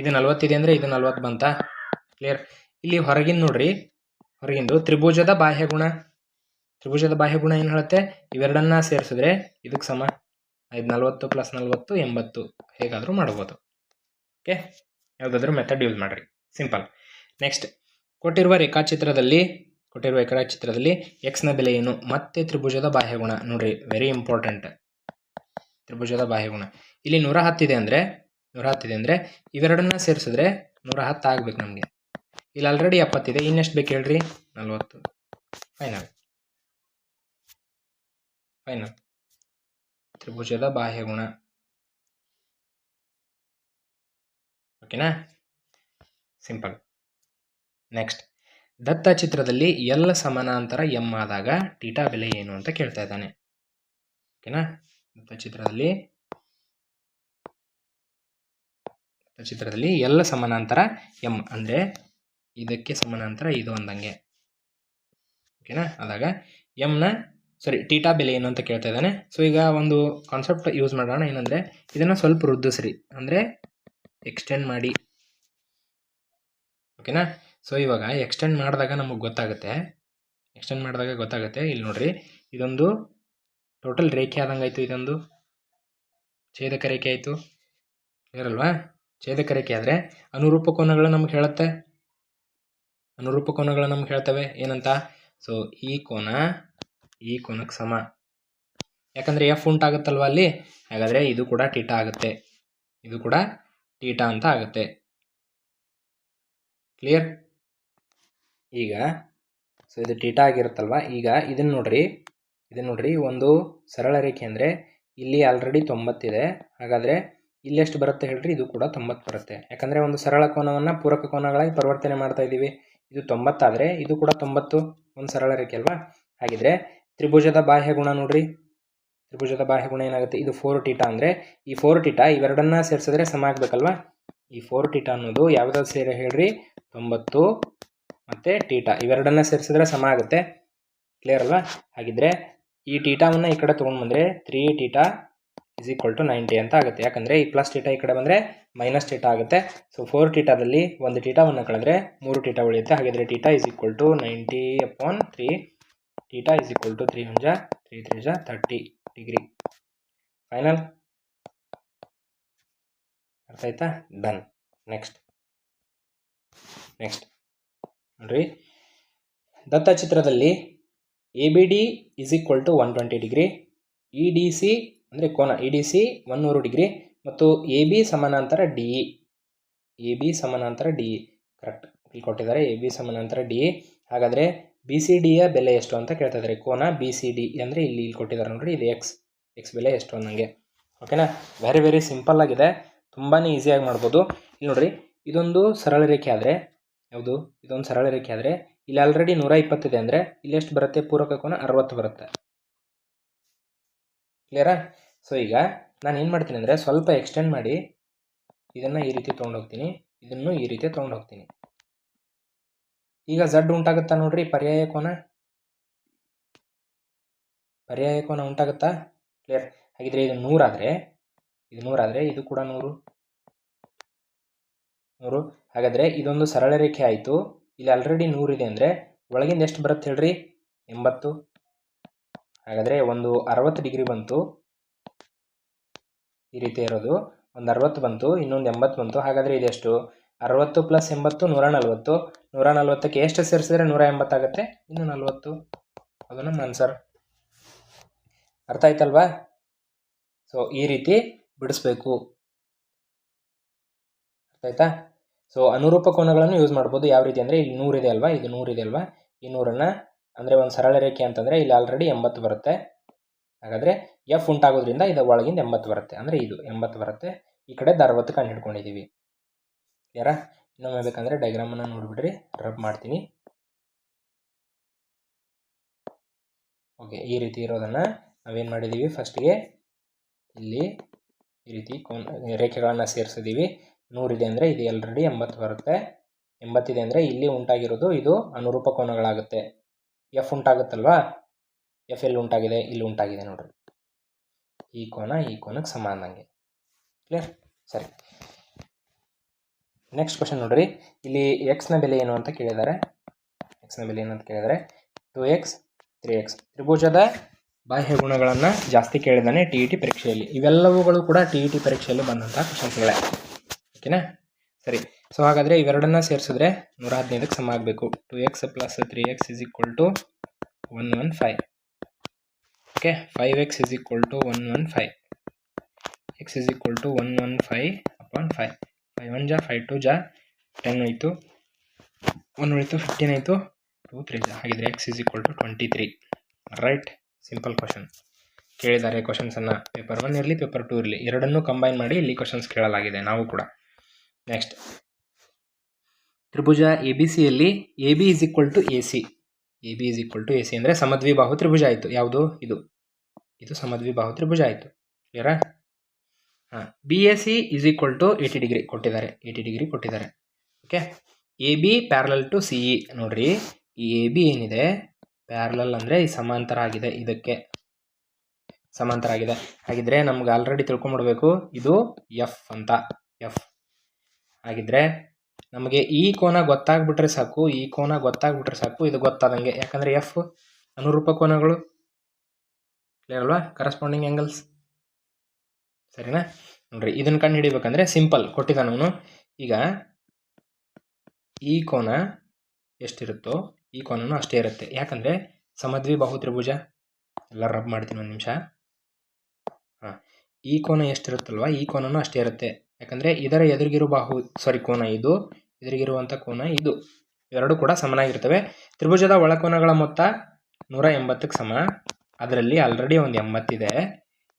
ಇದು 40 ಇದೆ ಅಂದರೆ ಇದು 40 ಬಂತಾ? ಕ್ಲಿಯರ್? ಇಲ್ಲಿ ಹೊರಗಿಂದು ತ್ರಿಭುಜದ ಬಾಹ್ಯಗುಣ ಏನು ಹೇಳುತ್ತೆ? ಇವೆರಡನ್ನ ಸೇರಿಸಿದ್ರೆ ಇದಕ್ಕೆ ಸಮ. 40 + 40 80. ಹೇಗಾದರೂ ಮಾಡ್ಬೋದು. ಓಕೆ, ಯಾವುದಾದ್ರೂ ಮೆಥಡ್ ಯೂಸ್ ಮಾಡಿರಿ, ಸಿಂಪಲ್. ನೆಕ್ಸ್ಟ್, ಕೊಟ್ಟಿರುವ ರೇಖಾಚಿತ್ರದಲ್ಲಿ ಎಕ್ಸ್ನ ಬೆಲೆ ಏನು? ಮತ್ತೆ ತ್ರಿಭುಜದ ಬಾಹ್ಯಗುಣ. ನೋಡ್ರಿ, ವೆರಿ ಇಂಪಾರ್ಟೆಂಟ್. ತ್ರಿಭುಜದ ಬಾಹ್ಯಗುಣ ಇಲ್ಲಿ 110 ಇದೆ ಅಂದರೆ ಇವೆರಡನ್ನ ಸೇರಿಸಿದ್ರೆ 110 ಆಗ್ಬೇಕು ನಮಗೆ. ಇಲ್ಲಿ ಆಲ್ರೆಡಿ 70 ಇದೆ, ಇನ್ನೆಷ್ಟು ಬೇಕು ಹೇಳ್ರಿ? 40. ಫೈನಲ್. ತ್ರಿಭುಜದ ಬಾಹ್ಯಗುಣ. ಓಕೆನಾ? ಸಿಂಪಲ್. ನೆಕ್ಸ್ಟ್, ದತ್ತ ಚಿತ್ರದಲ್ಲಿ L ಸಮಾನಾಂತರ M ಆದಾಗ ಥೀಟಾ ಬೆಲೆ ಏನು ಅಂತ ಕೇಳ್ತಾ ಇದ್ದಾನೆ. ಓಕೆನಾ? ದತ್ತ ಚಿತ್ರದಲ್ಲಿ L ಸಮಾನಾಂತರ M ಅಂದರೆ ಇದಕ್ಕೆ ಸಮಾನಾಂತರ ಇದು ಅಂದಂಗೆ. ಓಕೆನಾ? ಆದಾಗ ಥೀಟಾ ಬೆಲೆ ಏನು ಅಂತ ಕೇಳ್ತಾ ಇದ್ದಾನೆ. ಸೊ ಈಗ ಒಂದು ಕಾನ್ಸೆಪ್ಟ್ ಯೂಸ್ ಮಾಡೋಣ. ಏನಂದರೆ ಇದನ್ನು ಸ್ವಲ್ಪ ವೃದ್ಧಿಸ್ರಿ, ಅಂದರೆ ಎಕ್ಸ್ಟೆಂಡ್ ಮಾಡಿ. ಓಕೆನಾ? ಸೊ ಇವಾಗ ಎಕ್ಸ್ಟೆಂಡ್ ಮಾಡಿದಾಗ ನಮಗೆ ಗೊತ್ತಾಗುತ್ತೆ. ಇಲ್ಲಿ ನೋಡ್ರಿ, ಇದೊಂದು ಟೋಟಲ್ ರೇಖೆ ಆದಂಗೆ ಆಯಿತು. ಇದೊಂದು ಛೇದಕ ರೇಖೆ ಆಯಿತು. ಕ್ಲಿಯರ್ ಅಲ್ವಾ? ಛೇದಕ ರೇಖೆ ಆದರೆ ಅನುರೂಪ ಕೋನಗಳು ನಮ್ಗೆ ಹೇಳ್ತವೆ. ಏನಂತ? ಸೊ ಈ ಕೋನಕ್ಕೆ ಸಮ. ಯಾಕಂದರೆ F ಉಂಟಾಗುತ್ತಲ್ವ ಅಲ್ಲಿ. ಹಾಗಾದರೆ ಇದು ಕೂಡ ಥೀಟಾ ಆಗುತ್ತೆ. ಅಂತ ಆಗುತ್ತೆ. ಕ್ಲಿಯರ್? ಈಗ ಸೊ ಇದು ಥೀಟಾ ಆಗಿರುತ್ತಲ್ವ. ಈಗ ಇದನ್ನು ನೋಡ್ರಿ, ಒಂದು ಸರಳ ರೇಖೆ ಅಂದರೆ ಇಲ್ಲಿ ಆಲ್ರೆಡಿ 90 ಇದೆ. ಹಾಗಾದರೆ ಇಲ್ಲೆಷ್ಟು ಬರುತ್ತೆ ಹೇಳ್ರಿ? ಇದು ಕೂಡ 90 ಬರುತ್ತೆ. ಯಾಕಂದರೆ ಒಂದು ಸರಳ ಕೋನವನ್ನು ಪೂರಕ ಕೋನಗಳಾಗಿ ಪರಿವರ್ತನೆ ಮಾಡ್ತಾ ಇದ್ದೀವಿ. ಇದು 90 ಆದರೆ ಇದು ಕೂಡ 90, ಒಂದು ಸರಳ ರೇಖೆ ಅಲ್ವಾ? ಹಾಗಿದ್ರೆ ತ್ರಿಭುಜದ ಬಾಹ್ಯಗುಣ ನೋಡ್ರಿ, ತ್ರಿಭುಜದ ಬಾಹ್ಯಗುಣ ಏನಾಗುತ್ತೆ? ಇದು 4 ಥೀಟಾ ಅಂದರೆ ಈ 4 ಥೀಟಾ ಇವೆರಡನ್ನ ಸೇರಿಸಿದ್ರೆ ಸಮ ಆಗಬೇಕಲ್ವಾ? ಈ 4 ಥೀಟಾ ಅನ್ನೋದು ಯಾವುದಾದ್ರು ಸೇರಿ ಹೇಳ್ರಿ? 90 ಮತ್ತು ಥೀಟಾ ಇವೆರಡನ್ನ ಸೇರಿಸಿದ್ರೆ ಸಮ ಆಗುತ್ತೆ. ಕ್ಲಿಯರ್ ಅಲ್ವಾ? ಹಾಗಿದ್ರೆ ಈ ಥೀಟಾವನ್ನು ಈ ಕಡೆ ತೊಗೊಂಡು ಬಂದರೆ 3 ಥೀಟಾ = 90 ಅಂತ ಆಗುತ್ತೆ. ಯಾಕಂದರೆ ಈ ಪ್ಲಸ್ ಥೀಟಾ ಈ ಕಡೆ ಬಂದರೆ ಮೈನಸ್ ಥೀಟಾ ಆಗುತ್ತೆ. ಸೊ 4 ಥೀಟಾದಲ್ಲಿ ಒಂದು ಥೀಟಾವನ್ನು ಕಳೆದ್ರೆ 3 ಥೀಟಾ ಉಳಿಯುತ್ತೆ. ಹಾಗಿದ್ರೆ theta = 90/3 theta is equal to 3 1 3 3 30 degree. Final ಅರ್ಥ ಆಯ್ತಾ? ಡನ್. ನೆಕ್ಸ್ಟ್ ನೋಡ್ರಿ, ದತ್ತ ಚಿತ್ರದಲ್ಲಿ A B D is equal to 120 degree, E D C ಅಂದರೆ ಕೋನ ಇ ಡಿ ಸಿ 100 ಡಿಗ್ರಿ ಮತ್ತು ಎ ಬಿ ಸಮಾನಾಂತರ ಡಿ ಇ. ಎ ಬಿ ಸಮಾನಾಂತರ ಡಿ ಇ ಕರೆಕ್ಟ್ ಇಲ್ಲಿ ಕೊಟ್ಟಿದ್ದಾರೆ. ಎ ಬಿ ಸಮಾನಾಂತರ ಡಿ ಇ. ಹಾಗಾದರೆ ಬಿ ಸಿ ಡಿಯ ಬೆಲೆ ಎಷ್ಟು ಅಂತ ಕೇಳ್ತಾ ಇದ್ದಾರೆ. ಕೋನ ಬಿ ಸಿ ಡಿ ಅಂದರೆ ಇಲ್ಲಿ ಕೊಟ್ಟಿದ್ದಾರೆ ನೋಡ್ರಿ, ಇದು ಎಕ್ಸ್ ಬೆಲೆ ಎಷ್ಟು ಅನ್ನಂಗೆ. ಓಕೆನಾ? ವೆರಿ ಸಿಂಪಲ್ ಆಗಿದೆ, ತುಂಬಾ ಈಸಿಯಾಗಿ ಮಾಡ್ಬೋದು. ಇಲ್ಲಿ ನೋಡ್ರಿ, ಇದೊಂದು ಸರಳ ರೇಖೆ ಆದರೆ ಯಾವುದು? ಇದೊಂದು ಸರಳ ರೇಖೆ ಆದರೆ ಇಲ್ಲಿ ಆಲ್ರೆಡಿ 120 ಇದೆ ಅಂದರೆ ಇಲ್ಲಿ ಎಷ್ಟು ಬರುತ್ತೆ? ಪೂರಕ ಕೋನ 60 ಬರುತ್ತೆ. ಕ್ಲಿಯರಾ? ಸೊ ಈಗ ನಾನು ಏನು ಮಾಡ್ತೀನಿ ಅಂದರೆ ಸ್ವಲ್ಪ ಎಕ್ಸ್ಟೆಂಡ್ ಮಾಡಿ ಇದನ್ನು ಈ ರೀತಿ ತೊಗೊಂಡೋಗ್ತೀನಿ, ಇದನ್ನು ಈ ರೀತಿ ತೊಗೊಂಡೋಗ್ತೀನಿ. ಈಗ ಝಡ್ ಉಂಟಾಗುತ್ತಾ ನೋಡ್ರಿ, ಪರ್ಯಾಯ ಕೋನ ಉಂಟಾಗುತ್ತಾ? ಕ್ಲಿಯರ್? ಹಾಗಿದ್ರೆ ಇದು 100 ಆದರೆ ಇದು ಕೂಡ 100. ಹಾಗಾದರೆ ಇದೊಂದು ಸರಳ ರೇಖೆ ಆಯಿತು. ಇಲ್ಲಿ ಆಲ್ರೆಡಿ 100 ಇದೆ ಅಂದರೆ ಒಳಗಿಂದ ಎಷ್ಟು ಬರುತ್ತೆ ಹೇಳ್ರಿ? 80. ಹಾಗಾದರೆ ಒಂದು 60 ಡಿಗ್ರಿ ಬಂತು, ಈ ರೀತಿ ಇರೋದು. ಒಂದು 60 ಬಂತು, ಇನ್ನೊಂದು 80 ಬಂತು. ಹಾಗಾದರೆ ಇದೆಷ್ಟು? 60 + 80 140. 140ಕ್ಕೆ ಎಷ್ಟು ಸೇರಿಸಿದ್ರೆ 180 ಆಗುತ್ತೆ? ಇನ್ನು 40. ಅದು ನಮ್ಮ ಆನ್ಸರ್. ಅರ್ಥ ಆಯ್ತಲ್ವಾ? ಸೊ ಈ ರೀತಿ ಬಿಡಿಸ್ಬೇಕು. ಅರ್ಥ ಆಯ್ತಾ? ಸೊ ಅನುರೂಪ ಕೋನಗಳನ್ನು ಯೂಸ್ ಮಾಡ್ಬೋದು. ಯಾವ ರೀತಿ ಅಂದರೆ ಇಲ್ಲಿ 100 ಇದೆ ಅಲ್ವಾ, ಇದು 100 ಇದೆ ಅಲ್ವಾ, ಈ 100ನ್ನು ಅಂದರೆ ಒಂದು ಸರಳ ರೇಖೆ ಅಂತಂದರೆ ಇಲ್ಲಿ ಆಲ್ರೆಡಿ 80 ಬರುತ್ತೆ. ಹಾಗಾದರೆ ಎಫ್ ಉಂಟಾಗೋದ್ರಿಂದ ಇದು ಒಳಗಿಂದ 80 ಬರುತ್ತೆ, ಅಂದರೆ ಇದು 80 ಬರುತ್ತೆ. ಈ ಕಡೆ 60 ಕಂಡು ಹಿಡ್ಕೊಂಡಿದ್ದೀವಿ. ಯಾರ ಇನ್ನೊಮ್ಮೆ ಬೇಕಂದರೆ ಡೈಗ್ರಾಮನ್ನು ನೋಡಿಬಿಡ್ರಿ, ರಬ್ ಮಾಡ್ತೀನಿ. ಓಕೆ, ಈ ರೀತಿ ಇರೋದನ್ನು ನಾವೇನು ಮಾಡಿದ್ದೀವಿ, ಫಸ್ಟಿಗೆ ಇಲ್ಲಿ ಈ ರೀತಿ ರೇಖೆಗಳನ್ನು ಸೇರಿಸಿದ್ದೀವಿ. 100 ಇದೆ ಅಂದರೆ ಇದು ಆಲ್ರೆಡಿ 80 ಬರುತ್ತೆ. 80 ಇದೆ ಅಂದರೆ ಇಲ್ಲಿ ಉಂಟಾಗಿರೋದು ಇದು ಅನುರೂಪ ಕೋನಗಳಾಗುತ್ತೆ. ಎಫ್ ಉಂಟಾಗುತ್ತಲ್ವಾ, ಎಫ್ ಎಲ್ಲಿ ಉಂಟಾಗಿದೆ? ಇಲ್ಲಿ ಉಂಟಾಗಿದೆ ನೋಡ್ರಿ. ಈ ಕೋನಕ್ಕೆ ಸಮ ಅಂದಂಗೆ. ಕ್ಲಿಯರ್? ಸರಿ, ನೆಕ್ಸ್ಟ್ ಕ್ವಶನ್ ನೋಡ್ರಿ. ಇಲ್ಲಿ ಎಕ್ಸ್ನ ಬೆಲೆ ಏನು ಅಂತ ಕೇಳಿದ್ದಾರೆ. 2x 3x. ತ್ರಿಭುಜದ ಬಾಹ್ಯ ಗುಣಗಳನ್ನು ಜಾಸ್ತಿ ಕೇಳಿದ್ದಾನೆ TET ಪರೀಕ್ಷೆಯಲ್ಲಿ. ಇವೆಲ್ಲವುಗಳು ಕೂಡ TET ಪರೀಕ್ಷೆಯಲ್ಲಿ ಬಂದಂತಹ ಕ್ವಶನ್ಸ್ಗಳೇ. ಓಕೆನಾ? ಸರಿ, ಸೊ ಹಾಗಾದರೆ ಇವೆರಡನ್ನ ಸೇರಿಸಿದ್ರೆ 115ಕ್ಕೆ ಸಮ ಆಗಬೇಕು. 2x + 3x = 115. Okay, 5x = 115. x = 115/5. 5 1 = 5 2 = 10 ಆಯಿತು, 1 ಉಳಿತು, 15 ಆಯಿತು, 2 3 ಹಾಗಿದ್ರೆ x = 23. ರೈಟ್? ಸಿಂಪಲ್ ಕ್ವಶನ್ ಕೇಳಿದ್ದಾರೆ. ಕ್ವಶನ್ಸನ್ನು ಪೇಪರ್ 1 ಇರಲಿ, ಪೇಪರ್ 2 ಇರಲಿ, ಎರಡನ್ನೂ ಕಂಬೈನ್ ಮಾಡಿ ಇಲ್ಲಿ ಕ್ವಶನ್ಸ್ ಕೇಳಲಾಗಿದೆ. ನಾವು ಕೂಡ ನೆಕ್ಸ್ಟ್, ತ್ರಿಭುಜ ABCಯಲ್ಲಿ AB = AC. AB = AC ಅಂದರೆ ಸಮದ್ವಿಬಾಹು ತ್ರಿಭುಜ ಆಯಿತು. ಯಾವುದು? ಇದು ಸಮದ್ವಿಬಾಹು ತ್ರಿಭುಜ ಆಯಿತು. ಕ್ಲಿಯರಾ? BAC = 80 ಡಿಗ್ರಿ ಕೊಟ್ಟಿದ್ದಾರೆ. 80 ಡಿಗ್ರಿ ಕೊಟ್ಟಿದ್ದಾರೆ. Okay, AB = CE. ನೋಡ್ರಿ, ಈ AB ಏನಿದೆ ಪ್ಯಾರಲಲ್ ಅಂದರೆ ಈ ಸಮಾಂತರ ಆಗಿದೆ, ಇದಕ್ಕೆ ಸಮಾಂತರ ಆಗಿದೆ. ಹಾಗಿದ್ರೆ ನಮ್ಗೆ ಆಲ್ರೆಡಿ ತಿಳ್ಕೊಂಬಿಡ್ಬೇಕು, ಇದು ಎಫ್ ಅಂತ. ಎಫ್ ಹಾಗಿದ್ರೆ ನಮಗೆ ಈ ಕೋನ ಗೊತ್ತಾಗ್ಬಿಟ್ರೆ ಸಾಕು, ಇದು ಗೊತ್ತಾದಂಗೆ. ಯಾಕಂದರೆ ಎಫ್ ಅನುರೂಪ ಕೋನಗಳು. ಕ್ಲಿಯರ್ ಅಲ್ವಾ? Corresponding angles. ಸರಿನಾ? ನೋಡ್ರಿ, ಇದನ್ನು ಕಂಡು ಹಿಡಿಬೇಕಂದ್ರೆ ಸಿಂಪಲ್ ಕೊಟ್ಟಿದ್ದಾನೆ ಅವನು. ಈಗ ಈ ಕೋನ ಎಷ್ಟಿರುತ್ತೋ ಈ ಕೋನನೂ ಅಷ್ಟೇ ಇರುತ್ತೆ. ಯಾಕಂದರೆ ಸಮದ್ವಿಬಾಹು ತ್ರಿಭುಜ. ಎಲ್ಲ ರಬ್ ಮಾಡ್ತೀನಿ ಒಂದು ನಿಮಿಷ. ಈ ಕೋನ ಎಷ್ಟಿರುತ್ತಲ್ವ ಈ ಕೋನನೂ ಅಷ್ಟೇ ಇರುತ್ತೆ. ಯಾಕಂದರೆ ಇದರ ಎದುರಿಗಿರುವ ಕೋನ ಇದು, ಎದುರಿಗಿರುವಂಥ ಕೋನ ಇದು, ಇವೆರಡೂ ಕೂಡ ಸಮನಾಗಿರ್ತವೆ. ತ್ರಿಭುಜದ ಒಳಕೋನಗಳ ಮೊತ್ತ 180ಕ್ಕೆ ಸಮ. ಅದರಲ್ಲಿ ಆಲ್ರೆಡಿ ಒಂದು 80 ಇದೆ.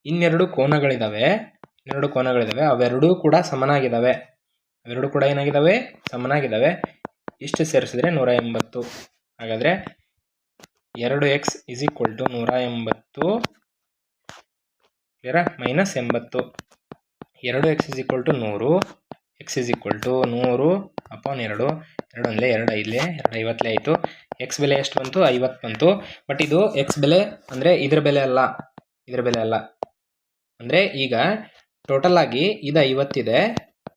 ಇನ್ನೆರಡು ಕೋನಗಳಿದ್ದಾವೆ. ಅವೆರಡೂ ಕೂಡ ಸಮನಾಗಿದ್ದಾವೆ. ಸಮನಾಗಿದ್ದಾವೆ. ಇಷ್ಟು ಸೇರಿಸಿದ್ರೆ 180. ಹಾಗಾದರೆ 2x = 180 ಕ್ಲಿಯರಾ? -80. 2x = 100, x = 100/2. 2 ಅಂದರೆ 2 5 250 ಆಯಿತು. ಎಕ್ಸ್ ಬೆಲೆ ಎಷ್ಟು ಬಂತು? 50 ಬಂತು. ಬಟ್ ಇದು ಎಕ್ಸ್ ಬೆಲೆ ಅಂದರೆ ಇದರ ಬೆಲೆ ಅಲ್ಲ. ಅಂದರೆ ಈಗ ಟೋಟಲ್ ಆಗಿ ಇದು 50 ಇದೆ,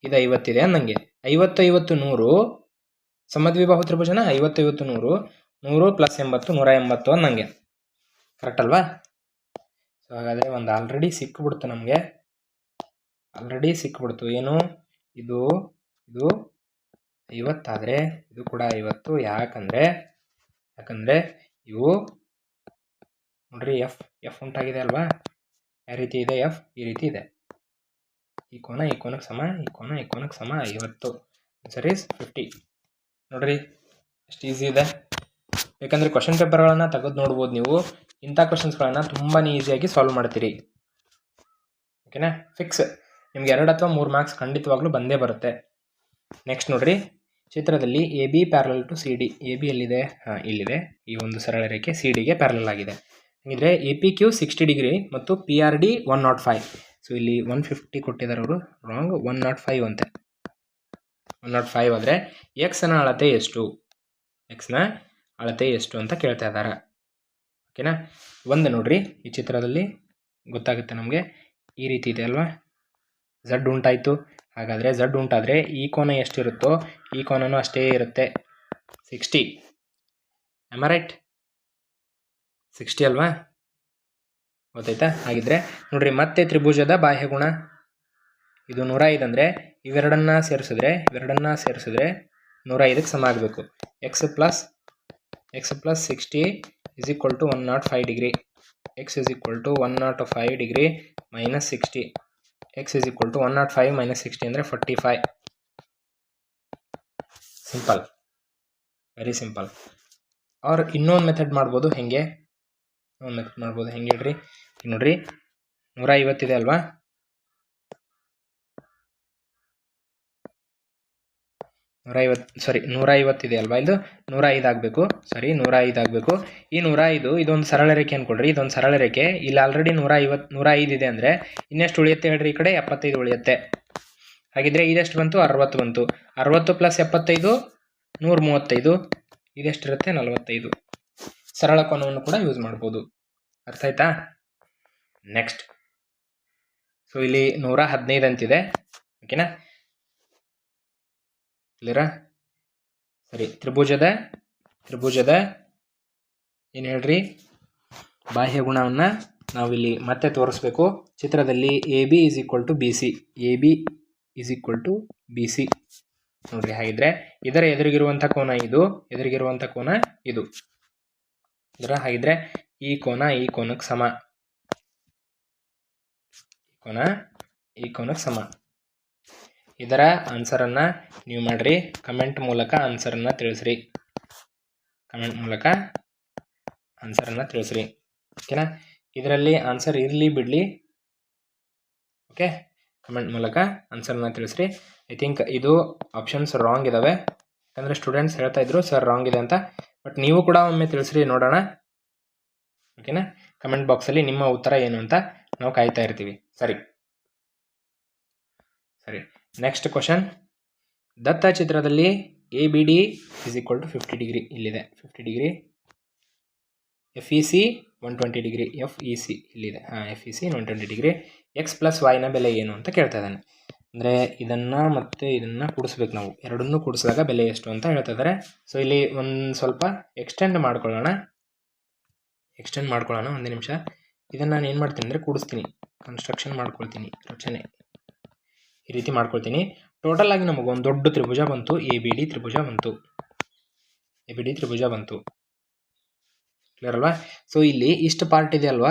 ಇದು 50 ಇದೆ ಅನ್ನಂಗೆ. 50 50 100 ಸಮದ್ವಿಬಾಹು ತ್ರಿಭುಜನ. 50 50 100 100 + 80 180 ಅನ್ನಂಗೆ. ಕರೆಕ್ಟ್ ಅಲ್ವಾ? ಸೊ ಹಾಗಾದರೆ ಒಂದು ಆಲ್ರೆಡಿ ಸಿಕ್ಕಿಬಿಡ್ತು. ಏನು ಇದು 50 ಆದರೆ ಇದು ಕೂಡ 50. ಯಾಕಂದರೆ ಇವು ನೋಡ್ರಿ ಎಫ್ ಉಂಟಾಗಿದೆ ಅಲ್ವಾ? ಯಾವ ರೀತಿ ಇದೆ? ಎಫ್ ಈ ರೀತಿ ಇದೆ. ಈ ಕೋನಕ್ಕೆ ಸಮ, ಈ ಕೋನಕ್ಕೆ ಸಮ 50. Answer is 50. ನೋಡ್ರಿ ಎಷ್ಟು ಈಸಿ ಇದೆ. ಯಾಕಂದರೆ ಕ್ವಶನ್ ಪೇಪರ್ಗಳನ್ನು ತೆಗೆದು ನೋಡ್ಬೋದು ನೀವು. ಇಂಥ ಕ್ವಶನ್ಸ್ಗಳನ್ನು ತುಂಬಾ ಈಸಿಯಾಗಿ ಸಾಲ್ವ್ ಮಾಡ್ತೀರಿ. ಓಕೆನಾ? ಫಿಕ್ಸ್. ನಿಮ್ಗೆ 2 ಅಥವಾ 3 ಮಾರ್ಕ್ಸ್ ಖಂಡಿತವಾಗ್ಲೂ ಬಂದೇ ಬರುತ್ತೆ. ನೆಕ್ಸ್ಟ್ ನೋಡ್ರಿ, ಚಿತ್ರದಲ್ಲಿ A B parallel to C D. A B ಎಲ್ಲಿದೆ? ಇಲ್ಲಿದೆ. ಈ ಒಂದು ಸರಳ ರೇಖೆ ಸಿ ಡಿಗೆ ಪ್ಯಾರಲಲ್ ಆಗಿದೆ. ಹಾಗಿದ್ರೆ ಎ ಪಿ ಕ್ಯೂ 60 ಡಿಗ್ರಿ ಮತ್ತು ಪಿ ಆರ್ ಡಿ 105. ಸೊ ಇಲ್ಲಿ 150 ಕೊಟ್ಟಿದ್ದಾರೆ ಅವರು, ರಾಂಗ್. 105 ಅಂತೆ. 105 ಆದರೆ ಎಕ್ಸ್ನ ಅಳತೆ ಎಷ್ಟು ಅಂತ ಕೇಳ್ತಾ ಇದ್ದಾರೆ. ಓಕೆನಾ? ಒಂದು ನೋಡ್ರಿ, ಈ ಚಿತ್ರದಲ್ಲಿ ಗೊತ್ತಾಗುತ್ತೆ ನಮಗೆ. ಈ ರೀತಿ ಇದೆ ಅಲ್ವಾ? ಝಡ್ ಉಂಟಾಯಿತು. ಹಾಗಾದರೆ ಝಡ್ ಉಂಟಾದರೆ ಈ ಕೋನ ಎಷ್ಟಿರುತ್ತೋ ಈ ಕೋನನೂ ಅಷ್ಟೇ ಇರುತ್ತೆ, 60. Am I right? 60 ಅಲ್ವಾ? ಗೊತ್ತಾಯ್ತಾ? ಹಾಗಿದ್ರೆ ನೋಡ್ರಿ, ಮತ್ತೆ ತ್ರಿಭುಜದ ಬಾಹ್ಯಗುಣ ಇದು 105 ಅಂದರೆ ಇವೆರಡನ್ನ ಸೇರಿಸಿದ್ರೆ 105ಕ್ಕೆ ಸಮ ಆಗಬೇಕು. X plus 60 is equal to 105 degree. X is equal to 105 degree minus 60. X is equal to 105 minus 60 ಅಂದರೆ 45. Simple, very simple. ಅವ್ರು ಇನ್ನೊಂದು ಮೆಥಡ್ ಮಾಡ್ಬೋದು. ಹೆಂಗೆ ಹೇಳ್ರಿ? ನೋಡ್ರಿ, 150 ಇದೆ ಅಲ್ವಾ? 150 ಇದೆ ಅಲ್ವಾ? ಇದು 105 ಆಗಬೇಕು. 105 ಆಗಬೇಕು. ಈ 105 ಇದೊಂದು ಸರಳ ರೇಖೆ ಅನ್ಕೊಳ್ರಿ. ಇದೊಂದು ಸರಳ ರೇಖೆ. ಇಲ್ಲಿ ಆಲ್ರೆಡಿ 105 ಇದೆ ಅಂದರೆ ಇನ್ನೆಷ್ಟು ಉಳಿಯುತ್ತೆ ಹೇಳ್ರಿ? ಈ ಕಡೆ 75 ಉಳಿಯುತ್ತೆ. ಹಾಗಿದ್ರೆ ಇದೆಷ್ಟು ಬಂತು? 60 ಬಂತು. 60 ಪ್ಲಸ್ 75 135. ಇದೆಷ್ಟಿರುತ್ತೆ? 45. ಸರಳ ಕೋನವನ್ನು ಕೂಡ ಯೂಸ್ ಮಾಡ್ಬೋದು. ಅರ್ಥ ಆಯ್ತಾ? ನೆಕ್ಸ್ಟ್, ಸೊ ಇಲ್ಲಿ 115 ಅಂತಿದೆ. ಓಕೆನಾ? ಕ್ಲಿಯರಾ? ಸರಿ, ತ್ರಿಭುಜದ ಏನು ಹೇಳ್ರಿ? ಬಾಹ್ಯಗುಣವನ್ನು ನಾವಿಲ್ಲಿ ಮತ್ತೆ ತೋರಿಸ್ಬೇಕು. ಚಿತ್ರದಲ್ಲಿ A B is equal to B C. ನೋಡ್ರಿ, ಹಾಗಿದ್ರೆ ಇದರ ಎದುರಿಗಿರುವಂಥ ಕೋನ ಇದು. ಹಾಗಿದ್ರೆ ಈ ಕೋನಕ್ಕೆ ಸಮ. ಈ ಕೋನಕ್ಕೆ ಸಮ. ಇದರ ಆನ್ಸರನ್ನು ನೀವು ಮಾಡ್ರಿ. ಕಮೆಂಟ್ ಮೂಲಕ ಆನ್ಸರನ್ನು ತಿಳಿಸ್ರಿ. ಓಕೆನಾ? ಇದರಲ್ಲಿ ಆನ್ಸರ್ ಇರಲಿ ಬಿಡಲಿ, ಓಕೆ, ಕಮೆಂಟ್ ಮೂಲಕ ಆನ್ಸರನ್ನು ತಿಳಿಸ್ರಿ. ಐ ಥಿಂಕ್ ಇದು ಆಪ್ಷನ್ಸ್ ರಾಂಗ್ ಇದ್ದಾವೆ. ಯಾಕಂದರೆ ಸ್ಟೂಡೆಂಟ್ಸ್ ಹೇಳ್ತಾ ಇದ್ರು ಸರ್ ರಾಂಗ್ ಇದೆ ಅಂತ. ಬಟ್ ನೀವು ಕೂಡ ಒಮ್ಮೆ ತಿಳಿಸ್ರಿ, ನೋಡೋಣ. ಓಕೆನಾ? ಕಮೆಂಟ್ ಬಾಕ್ಸಲ್ಲಿ ನಿಮ್ಮ ಉತ್ತರ ಏನು ಅಂತ ನಾವು ಕಾಯ್ತಾ ಇರ್ತೀವಿ. ಸರಿ, ನೆಕ್ಸ್ಟ್ ಕ್ವಶನ್. ದತ್ತ ಚಿತ್ರದಲ್ಲಿ A B D is equal to 50 degree. ಇಲ್ಲಿದೆ 50 degree. F E C 120 degree. ಇಲ್ಲಿದೆ F E C 120 degree. X plus ವೈನ ಬೆಲೆ ಏನು ಅಂತ ಕೇಳ್ತಾ ಇದ್ದಾನೆ. ಅಂದರೆ ಇದನ್ನು ಮತ್ತು ಇದನ್ನು ಕೂಡಿಸ್ಬೇಕು ನಾವು. ಎರಡನ್ನೂ ಕೂಡಿಸಿದಾಗ ಬೆಲೆ ಎಷ್ಟು ಅಂತ ಹೇಳ್ತಾ ಇದ್ದಾರೆ. ಸೊ ಇಲ್ಲಿ ಒಂದು ಸ್ವಲ್ಪ ಎಕ್ಸ್ಟೆಂಡ್ ಮಾಡ್ಕೊಳ್ಳೋಣ. ಒಂದು ನಿಮಿಷ. ಇದನ್ನು ನಾನು ಏನು ಮಾಡ್ತೀನಿ ಅಂದರೆ ಕೂಡಿಸ್ತೀನಿ, ಕನ್ಸ್ಟ್ರಕ್ಷನ್ ಮಾಡ್ಕೊಳ್ತೀನಿ, ರಚನೆ ಈ ರೀತಿ ಮಾಡ್ಕೊಳ್ತೀನಿ. ಟೋಟಲ್ ಆಗಿ ನಮಗೆ ಒಂದು ದೊಡ್ಡ ತ್ರಿಭುಜ ಬಂತು. ಎ ಬಿ ಡಿ ತ್ರಿಭುಜ ಬಂತು. ಕ್ಲಿಯರ್ ಅಲ್ವಾ? ಸೊ ಇಲ್ಲಿ ಇಷ್ಟು ಪಾರ್ಟ್ ಇದೆ ಅಲ್ವಾ,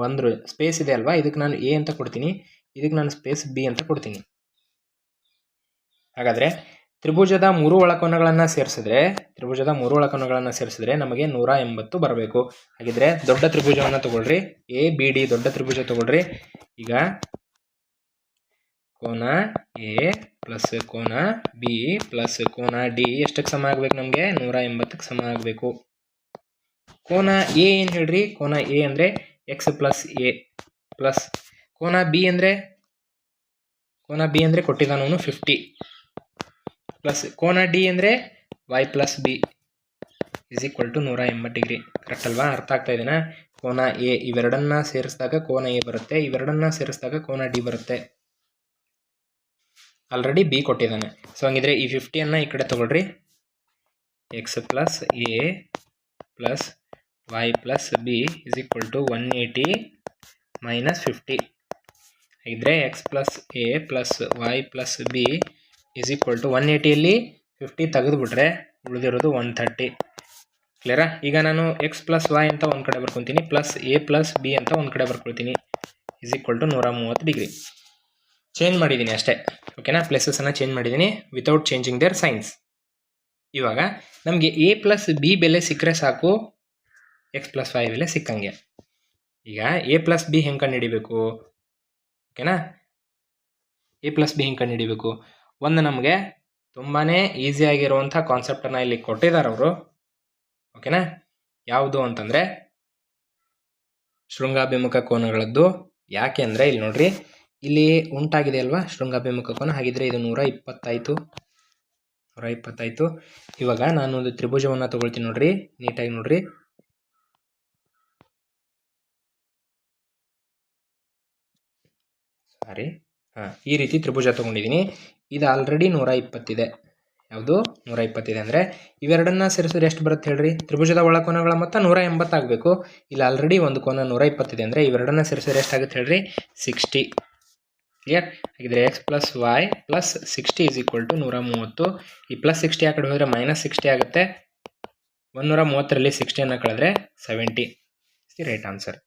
ಒಂದು ಸ್ಪೇಸ್ ಇದೆ ಅಲ್ವಾ, ಇದಕ್ಕೆ ನಾನು ಎ ಅಂತ ಕೊಡ್ತೀನಿ, ಇದಕ್ಕೆ ನಾನು ಸ್ಪೇಸ್ ಬಿ ಅಂತ ಕೊಡ್ತೀನಿ. ಹಾಗಾದರೆ ತ್ರಿಭುಜದ 3 ಒಳಕೋನಗಳನ್ನು ಸೇರಿಸಿದ್ರೆ ನಮಗೆ 180 ಬರಬೇಕು. ಹಾಗಿದ್ರೆ ದೊಡ್ಡ ತ್ರಿಭುಜವನ್ನು ತಗೊಳ್ರಿ, ಎ ಬಿ ಡಿ ದೊಡ್ಡ ತ್ರಿಭುಜ ತಗೊಳ್ರಿ. ಈಗ ಕೋನ ಎ ಪ್ಲಸ್ ಕೋನ ಬಿ ಪ್ಲಸ್ ಕೋನ ಡಿ ಎಷ್ಟಕ್ಕೆ ಸಮ ಆಗಬೇಕು? ನಮಗೆ 180ಕ್ಕೆ ಸಮ ಆಗಬೇಕು. ಕೋನ ಎ ಏನು ಹೇಳ್ರಿ? ಕೋನ ಎ ಅಂದರೆ ಎಕ್ಸ್ ಪ್ಲಸ್ ಎ ಪ್ಲಸ್ ಕೋನ ಬಿ ಅಂದರೆ ಕೊಟ್ಟಿದ್ದಾನು 50 ಪ್ಲಸ್ ಕೋನ ಡಿ ಅಂದರೆ y plus B is equal to 180 degree. Correct ಅಲ್ವಾ? ಅರ್ಥ ಆಗ್ತಾ ಇದೆನಾ? ಕೋನ ಎ ಇವೆರಡನ್ನ ಸೇರಿಸಿದಾಗ ಕೋನ ಎ ಬರುತ್ತೆ, ಇವೆರಡನ್ನ ಸೇರಿಸಿದಾಗ ಕೋನ ಡಿ ಬರುತ್ತೆ. ಆಲ್ರೆಡಿ ಬಿ ಕೊಟ್ಟಿದ್ದಾನೆ. ಸೊ ಹಂಗಿದ್ರೆ ಈ 50 ಈ ಕಡೆ ತಗೊಳ್ರಿ. X plus A plus y plus B is equal to 180 minus 50 ಇದ್ರೆ X plus A plus Y plus B is equal to 180ಯಲ್ಲಿ 50 ತೆಗೆದುಬಿಟ್ರೆ ಉಳಿದಿರೋದು 130. ಕ್ಲಿಯರಾ? ಈಗ ನಾನು ಎಕ್ಸ್ ಪ್ಲಸ್ ವೈ ಅಂತ ಒಂದು ಕಡೆ ಬರ್ಕೊತೀನಿ, ಪ್ಲಸ್ ಎ ಪ್ಲಸ್ ಬಿ ಅಂತ ಒಂದು ಕಡೆ ಬರ್ಕೊಳ್ತೀನಿ, is equal to 130 degree. Change ಮಾಡಿದ್ದೀನಿ ಅಷ್ಟೇ, ಓಕೆನಾ? ಪ್ಲೇಸಸನ್ನು ಚೇಂಜ್ ಮಾಡಿದ್ದೀನಿ ವಿತೌಟ್ ಚೇಂಜಿಂಗ್ ದೇರ್ ಸೈನ್ಸ್. ಇವಾಗ ನಮಗೆ ಎ ಪ್ಲಸ್ ಬಿ ಬೆಲೆ ಸಿಕ್ಕರೆ ಸಾಕು, ಎಕ್ಸ್ ಪ್ಲಸ್ ವೈ ಬೆಲೆ ಸಿಕ್ಕಂಗೆ. ಈಗ ಎ ಪ್ಲಸ್ ಬಿ ಹೆಂಗೆ ಕಂಡುಹಿಡಿಬೇಕು? ಓಕೆನಾ? ಎ ಪ್ಲಸ್ ಬಿ ಹೆಂಗೆ ಕಂಡುಹಿಡಿಬೇಕು? ಒಂದು ನಮಗೆ ತುಂಬಾ ಈಸಿಯಾಗಿರುವಂಥ ಕಾನ್ಸೆಪ್ಟನ್ನು ಇಲ್ಲಿ ಕೊಟ್ಟಿದ್ದಾರೆ ಅವರು, ಓಕೆನಾ? ಯಾವುದು ಅಂತಂದರೆ ಶೃಂಗಾಭಿಮುಖ ಕೋನಗಳದ್ದು. ಯಾಕೆ ಅಂದರೆ ಇಲ್ಲಿ ನೋಡ್ರಿ, ಇಲ್ಲಿ ಉಂಟಾಗಿದೆ ಅಲ್ವಾ ಶೃಂಗಾಭಿಮುಖ ಕೋನ, ಹಾಗಿದ್ರೆ ಇದು 120 ಇವಾಗ ನಾನು ಒಂದು ತ್ರಿಭುಜವನ್ನು ತಗೊಳ್ತೀನಿ ನೋಡ್ರಿ, ನೀಟಾಗಿ ನೋಡ್ರಿ. ಈ ರೀತಿ ತ್ರಿಭುಜ ತಗೊಂಡಿದ್ದೀನಿ. ಇದು ಆಲ್ರೆಡಿ 120 ಇದೆ. ಯಾವುದು 120 ಇದೆ ಅಂದರೆ ಇವೆರಡನ್ನ ಸೇರಿಸಿದ್ರೆ ಎಷ್ಟು ಬರುತ್ತೆ ಹೇಳ್ರಿ? ತ್ರಿಭುಜದ ಒಳಕೋನಗಳ ಮೊತ್ತ 180 ಆಗಬೇಕು. ಇಲ್ಲಿ ಆಲ್ರೆಡಿ ಒಂದು ಕೋನ 120 ಇದೆ ಅಂದರೆ ಇವೆರಡನ್ನ ಸೇರಿಸಿದ್ರೆ ಎಷ್ಟಾಗುತ್ತೆ ಹೇಳ್ರಿ? 60. ಕ್ಲಿಯರ್? ಹಾಗಿದ್ರೆ x plus Y plus 60 is equal to 130. ಈ ಪ್ಲಸ್ 60 ಆ ಕಡೆ ಹೋದರೆ ಮೈನಸ್ 60 ಆಗುತ್ತೆ. 130ರಲ್ಲಿ 60 ಕಳೆದ್ರೆ 70 ಇಸ್ ದಿ ರೈಟ್ ಆನ್ಸರ್.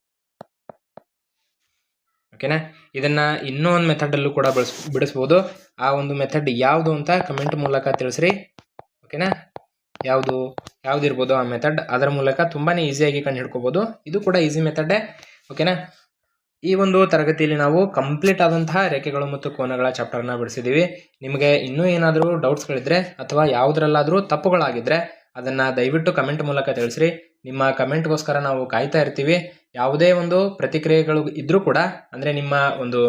ಓಕೆನಾ? ಇದನ್ನು ಇನ್ನೂ ಒಂದು ಮೆಥಡಲ್ಲೂ ಕೂಡ ಬಿಡಿಸ್ಬೋದು. ಆ ಒಂದು ಮೆಥಡ್ ಯಾವುದು ಅಂತ ಕಮೆಂಟ್ ಮೂಲಕ ತಿಳಿಸ್ರಿ, ಓಕೆನಾ? ಯಾವುದಿರ್ಬೋದು ಆ ಮೆಥಡ್, ಅದರ ಮೂಲಕ ತುಂಬಾ ಈಸಿಯಾಗಿ ಕಂಡು ಹಿಡ್ಕೋಬೋದು. ಇದು ಕೂಡ ಈಸಿ ಮೆಥಡ್ಡೇ, ಓಕೆನಾ? ಈ ಒಂದು ತರಗತಿಯಲ್ಲಿ ನಾವು ಕಂಪ್ಲೀಟ್ ಆದಂತಹ ರೇಖೆಗಳು ಮತ್ತು ಕೋನಗಳ ಚಾಪ್ಟರ್ನ ಬಿಡಿಸಿದ್ದೀವಿ. ನಿಮಗೆ ಇನ್ನೂ ಏನಾದರೂ ಡೌಟ್ಸ್ಗಳಿದ್ರೆ ಅಥವಾ ಯಾವುದರಲ್ಲಾದರೂ ತಪ್ಪುಗಳಾಗಿದ್ದರೆ ಅದನ್ನು ದಯವಿಟ್ಟು ಕಮೆಂಟ್ ಮೂಲಕ ತಿಳಿಸ್ರಿ. ನಿಮ್ಮ ಕಮೆಂಟ್ಗೋಸ್ಕರ ನಾವು ಕಾಯ್ತಾ ಇರ್ತೀವಿ. ಯಾವುದೇ ಒಂದು ಪ್ರತಿಕ್ರಿಯೆಗಳು ಇದ್ದರೂ ಕೂಡ, ಅಂದರೆ ನಿಮ್ಮ ಒಂದು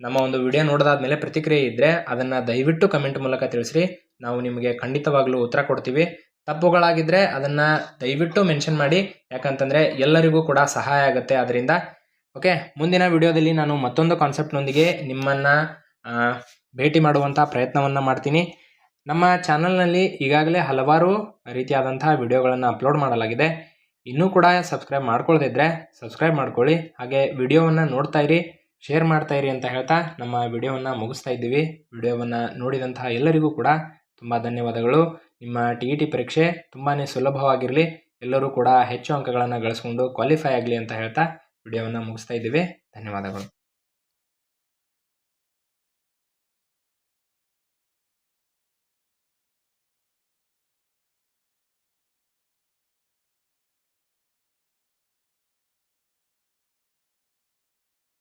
ನಮ್ಮ ಒಂದು ವಿಡಿಯೋ ನೋಡೋದಾದ್ಮೇಲೆ ಪ್ರತಿಕ್ರಿಯೆ ಇದ್ದರೆ ಅದನ್ನು ದಯವಿಟ್ಟು ಕಮೆಂಟ್ ಮೂಲಕ ತಿಳಿಸ್ರಿ. ನಾವು ನಿಮಗೆ ಖಂಡಿತವಾಗ್ಲೂ ಉತ್ತರ ಕೊಡ್ತೀವಿ. ತಪ್ಪುಗಳಾಗಿದ್ದರೆ ಅದನ್ನು ದಯವಿಟ್ಟು ಮೆನ್ಷನ್ ಮಾಡಿ, ಯಾಕಂತಂದರೆ ಎಲ್ಲರಿಗೂ ಕೂಡ ಸಹಾಯ ಆಗುತ್ತೆ ಅದರಿಂದ. ಓಕೆ, ಮುಂದಿನ ವಿಡಿಯೋದಲ್ಲಿ ನಾನು ಮತ್ತೊಂದು ಕಾನ್ಸೆಪ್ಟ್ನೊಂದಿಗೆ ನಿಮ್ಮನ್ನು ಭೇಟಿ ಮಾಡುವಂಥ ಪ್ರಯತ್ನವನ್ನು ಮಾಡ್ತೀನಿ. ನಮ್ಮ ಚಾನಲ್ನಲ್ಲಿ ಈಗಾಗಲೇ ಹಲವಾರು ರೀತಿಯಾದಂತಹ ವಿಡಿಯೋಗಳನ್ನು ಅಪ್ಲೋಡ್ ಮಾಡಲಾಗಿದೆ. ಇನ್ನೂ ಕೂಡ ಸಬ್ಸ್ಕ್ರೈಬ್ ಮಾಡ್ಕೊಳ್ಳದಿದ್ದರೆ ಸಬ್ಸ್ಕ್ರೈಬ್ ಮಾಡ್ಕೊಳ್ಳಿ. ಹಾಗೆ ವಿಡಿಯೋವನ್ನು ನೋಡ್ತಾ ಇರಿ, ಶೇರ್ ಮಾಡ್ತಾ ಇರಿ ಅಂತ ಹೇಳ್ತಾ ನಮ್ಮ ವಿಡಿಯೋವನ್ನು ಮುಗಿಸ್ತಾ ಇದ್ದೀವಿ. ವಿಡಿಯೋವನ್ನು ನೋಡಿದಂತಹ ಎಲ್ಲರಿಗೂ ಕೂಡ ತುಂಬ ಧನ್ಯವಾದಗಳು. ನಿಮ್ಮ TET ಪರೀಕ್ಷೆ ತುಂಬಾ ಸುಲಭವಾಗಿರಲಿ, ಎಲ್ಲರೂ ಕೂಡ ಹೆಚ್ಚು ಅಂಕಗಳನ್ನು ಗಳಿಸ್ಕೊಂಡು ಕ್ವಾಲಿಫೈ ಆಗಲಿ ಅಂತ ಹೇಳ್ತಾ ವಿಡಿಯೋವನ್ನು ಮುಗಿಸ್ತಾ ಇದ್ದೀವಿ. ಧನ್ಯವಾದಗಳು.